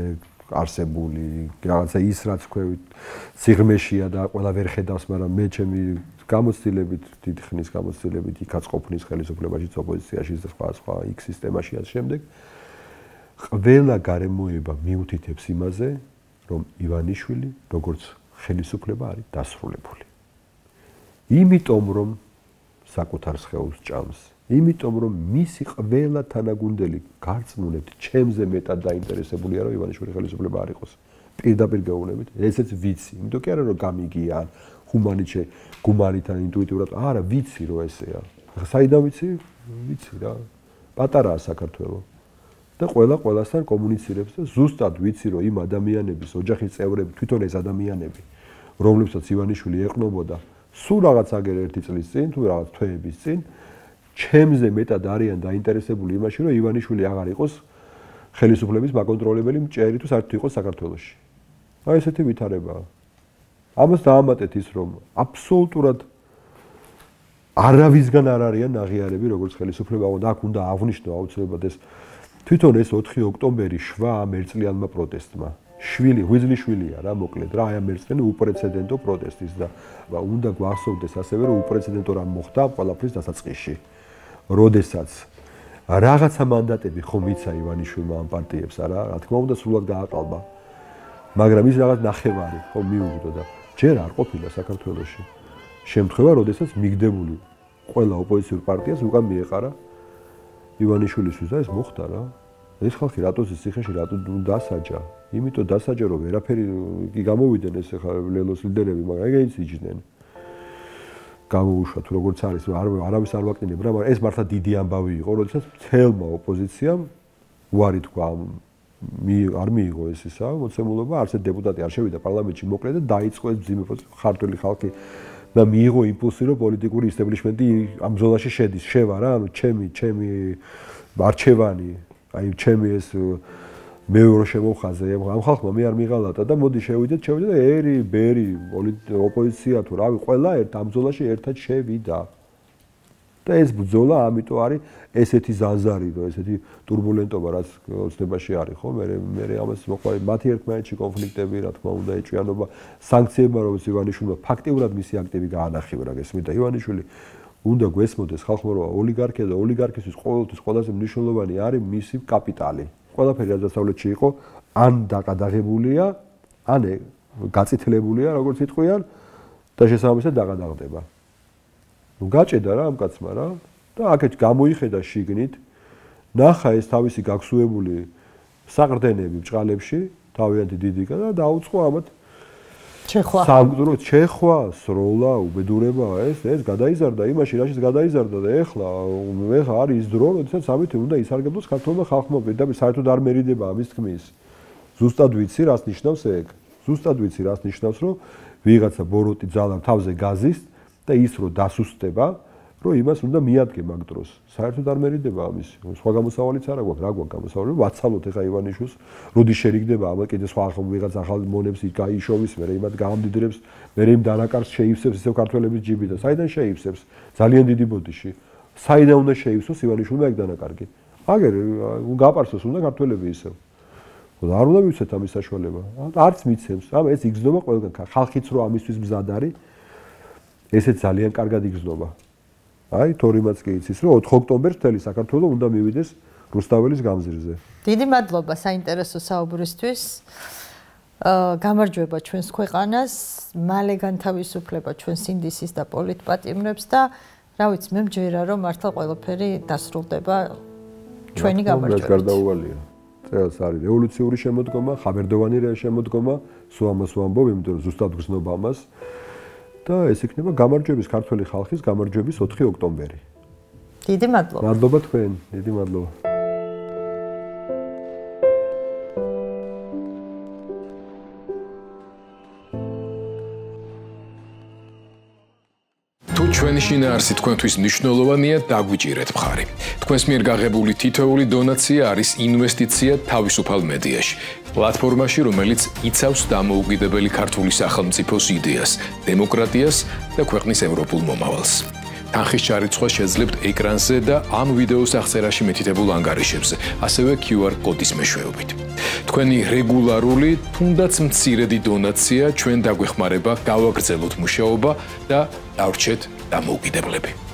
არსებული, რაღაცა ის რაც ქვევით სიღრმეშია და ყველა ვერ ხედავს, მაგრამ მე ჩემი გამოცდილებით, დიდი ხნის გამოცდილებით იქაც ყოფნის ხელისუფლებაში, ოპოზიციაში და სხვა იქ სისტემაში ამ შემდეგ ყველა გარემოება მიუთითებს იმაზე, რომ ივანიშვილი როგორც ხელისუფლება არის დასრულებული. იმიტომ რომ საკუთარ სხეულს ჭამს, იმიტომ რომ მისი ყველა თანაგუნდელი გარწმუნებით ჩემზე მეტად დაინტერესებულია რომ ივანიშვილი ხელისუფლება არ იყოს. პირდაპირ გეუბნებით, ესეც ვიცი, იმიტომ კი არა რომ გამიგია ჰუმანიჩე გუმარითან ინტუიტიურად, არა ვიცი რომ ესეა. საიდან ვიცი? ვიცი რა. პატარაა საქართველო. და ყველასთან კომუნიცირებს და ზუსტად ვიცი რომ იმ ადამიანების ოჯახის წევრები, თვითონ ეს ადამიანები, რომლებსაც ივანიშვილი ეყნობოდა, სულ რაღაც აგერ 1 წლის წინ თუ რაღაც თვეების წინ ჩემზე მეტად არიან დაინტერესებული იმაში, რომ ივანიშვილი აღარ იყოს ხელისუფლების მაკონტროლებელი მჭერი თუ საერთოდ იყოს საქართველოში. აი ესეთი ვითარებაა. ამას დაამატეთ ის, რომ აბსოლუტურად არავისგან არ არიან აღიარები, როგორც ხელისუფლება, და აქ უნდა აღვნიშნო აუცილებლად ეს თვითონ ეს 4 ოქტომბერი შვა ამ ერთწლიანმა პროტესტმა. ღვიძლიშვილია რა, მოკლედ რა, აი ამ ერთწლიანი უპრეცედენტო პროტესტის და უნდა გვახსოვდეს ასევე, რომ უპრეცედენტო რამ მოხდა ყველაფრის დასაწყისში. როდესაც რაღაცა მანდატები ხომ იცა ივანიშვილმა ამ პარტიებს, რა თქმა უნდა სრულად გააყალბა. მაგრამ ის რაღაც ნახევარი ხომ მიუღდო და ჯერ არ ყოფილა საქართველოში. შემთხვევა, როდესაც მიგდებული ყველა ოპოზიციურ პარტიას უკან მიეყარა ივანიშვილისთვის და ეს მოხდა რა. ეს ხალხი რატო ციხეში რატო დასაჯა? იმიტომ დასაჯა რომ ვერაფერი კი გამოვიდნენ ეს ახლა ლელოს ლიდერები, მაგრამ ეგეც იჯდნენ. გამოუშვათ როგორც არის არავის არ ვაკნინებ რა მაგრამ ეს მართლა დიდი ამბავი იყო როდესაც მთელმა ოპოზიციამ უარი თქვა არ მიიღო ეს ისა მოცემულობა არც ერთ დეპუტატი არ შევიდა პარლამენტში მოკლედ და დაიწყო ეს მძიმე ხარტული ხალხი და მიიღო იმპულსი რომ პოლიტიკური ისტაბლიშმენტი ამ ზოლაში შედის შევა რა ანუ ჩემი არჩევანი აი ჩემი ეს მეორე შემოხაზე ამ ხალხმა მე არ მიღალატა და მოდი შევიდეთ და ერი ბერი ოპოზიცია თუ რავი ყველა ერთ ამ ზოლაში ერთად შევიდა და ეს ბრძოლა ამიტომ არის ესეთი ზანზარი და ესეთი турბულენტობა რაც ოცნებაში არის ხო მე ამას მოყვარი მათი ერთმანეთში კონფლიქტები რა თქმა უნდა ეჭვიანობა სანქციებმა როგორც ივანიშვილმა ფაქტიურად მისი აქტივი გაანახიერა გესმით და ივანიშვილი უნდა გვესმოდეს ხალხმა რომ ოლიგარქია და ოლიგარქისთვის ყოველთვის ყველაზე მნიშვნელოვანი არის მისი კაპიტალი ყველაფერი რაც დასავლეთში იყო ან დაყადაღებულია ან გაწითლებულია როგორც იტყვიან და შესაბამისად დაყადაღდება ნუ გაჭედა რა ამ კაცმა რა და აქეთ გამოიხედა შიგნით ნახა ეს თავისი გაგსუებული საყრდენები ბჭყალებში თავიანთი დიდიკა და დაუწყო ამათ სამგდრო ჩეხვა სროლა უბედურება ეს გადაიზარდა იმაში რაშიც გადაიზარდა და ეხლა არის ის დრო როდესაც ამით უნდა ისარგებლოს ქართულმა ხალხმა და საერთოდ არ მერიდება ამის თქმის ზუსტად ვიცი რას ნიშნავს ეგ ზუსტად ვიცი რას ნიშნავს რომ ვიღაცა ბოროტი ძალა თავზე გაზის და ის რო დასუსტდება რომ იმას უნდა მიადგე მაგ დროს საერთოდ არ მერიდება ამის სხვა გამოსავალიც არ აქვს რა გვაქვს გამოსავალი ვაცალოთ ეხა ივანიშვილს როდი შერიგდება ამა კიდე სხვა ვიღაც ახალ მონებს იქ გაიშოვის მე იმათ გაამდიდრებს მე იმ დანაკარს შეივსებს ისევ ქართველების ჯიბი და საიდან შეივსებს ძალიან დიდი ბოდიში საიდან უნდა შეივსოს ივანიშვილმა ეგ დანაკარგი აგერ გაპარსოს უნდა ქართველები ისევ და არ უნდა მივცეთ ამის საშუალება არც მიცემს ამ ეს იგრძნობა ყველგან ხალხიც რო ამისთვის მზად არის ესეც ძალიან კარგად იგრძნობა აი თორიმაც კი იცის რომ 4 ოქტომბერს მთელი საქართველო უნდა მივიდეს რუსთაველის გამზირზე. დიდი მადლობა საინტერესო საუბრისთვის. გამარჯვება ჩვენს ქვეყანას, მალე განთავისუფლება ჩვენს ინდისის და პოლიტპატიმრებს და რა ვიცი მე მჯერა რომ მართლა ყველაფერი დასრულდება ჩვენი გამარჯვებით. ეს გარდაუვალია. წელს არის რევოლუციური შემოდგომა, ხაბერდოვანი შემოდგომა, სულ ამას ვამბობ, იმიტომ რომ ზუსტად გრძნობა ამას. და ეს იქნება გამარჯვების ქართული ხალხის გამარჯვების 4 ოქტომბერი. დიდი მადლობა. მადლობა თქვენ, დიდი მადლობა. თუ ჩვენი შინაარსი თქვენთვის მნიშვნელოვანია, დაგვიჭირეთ მხარი. თქვენს მიერ გაღებული თითოეული დონაცია არის ინვესტიცია თავისუფალ მედიაში. პლატფორმაში, რომელიც იცავს დამოუკიდებელი ქართული სახელმწიფოს იდეას, დემოკრატიას და ქვეყნის ევროპულ მომავალს. თანხის ჩარიცხვა შეძლებთ ეკრანზე და ამ ვიდეოს აღწერაში მითითებულ ანგარიშებზე, ასევე QR კოდის მეშვეობით. თქვენი რეგულარული, თუნდაც მცირედი დონაცია ჩვენ დაგვეხმარება გავაგრძელოთ მუშაობა და დავრჩეთ დამოუკიდებლები.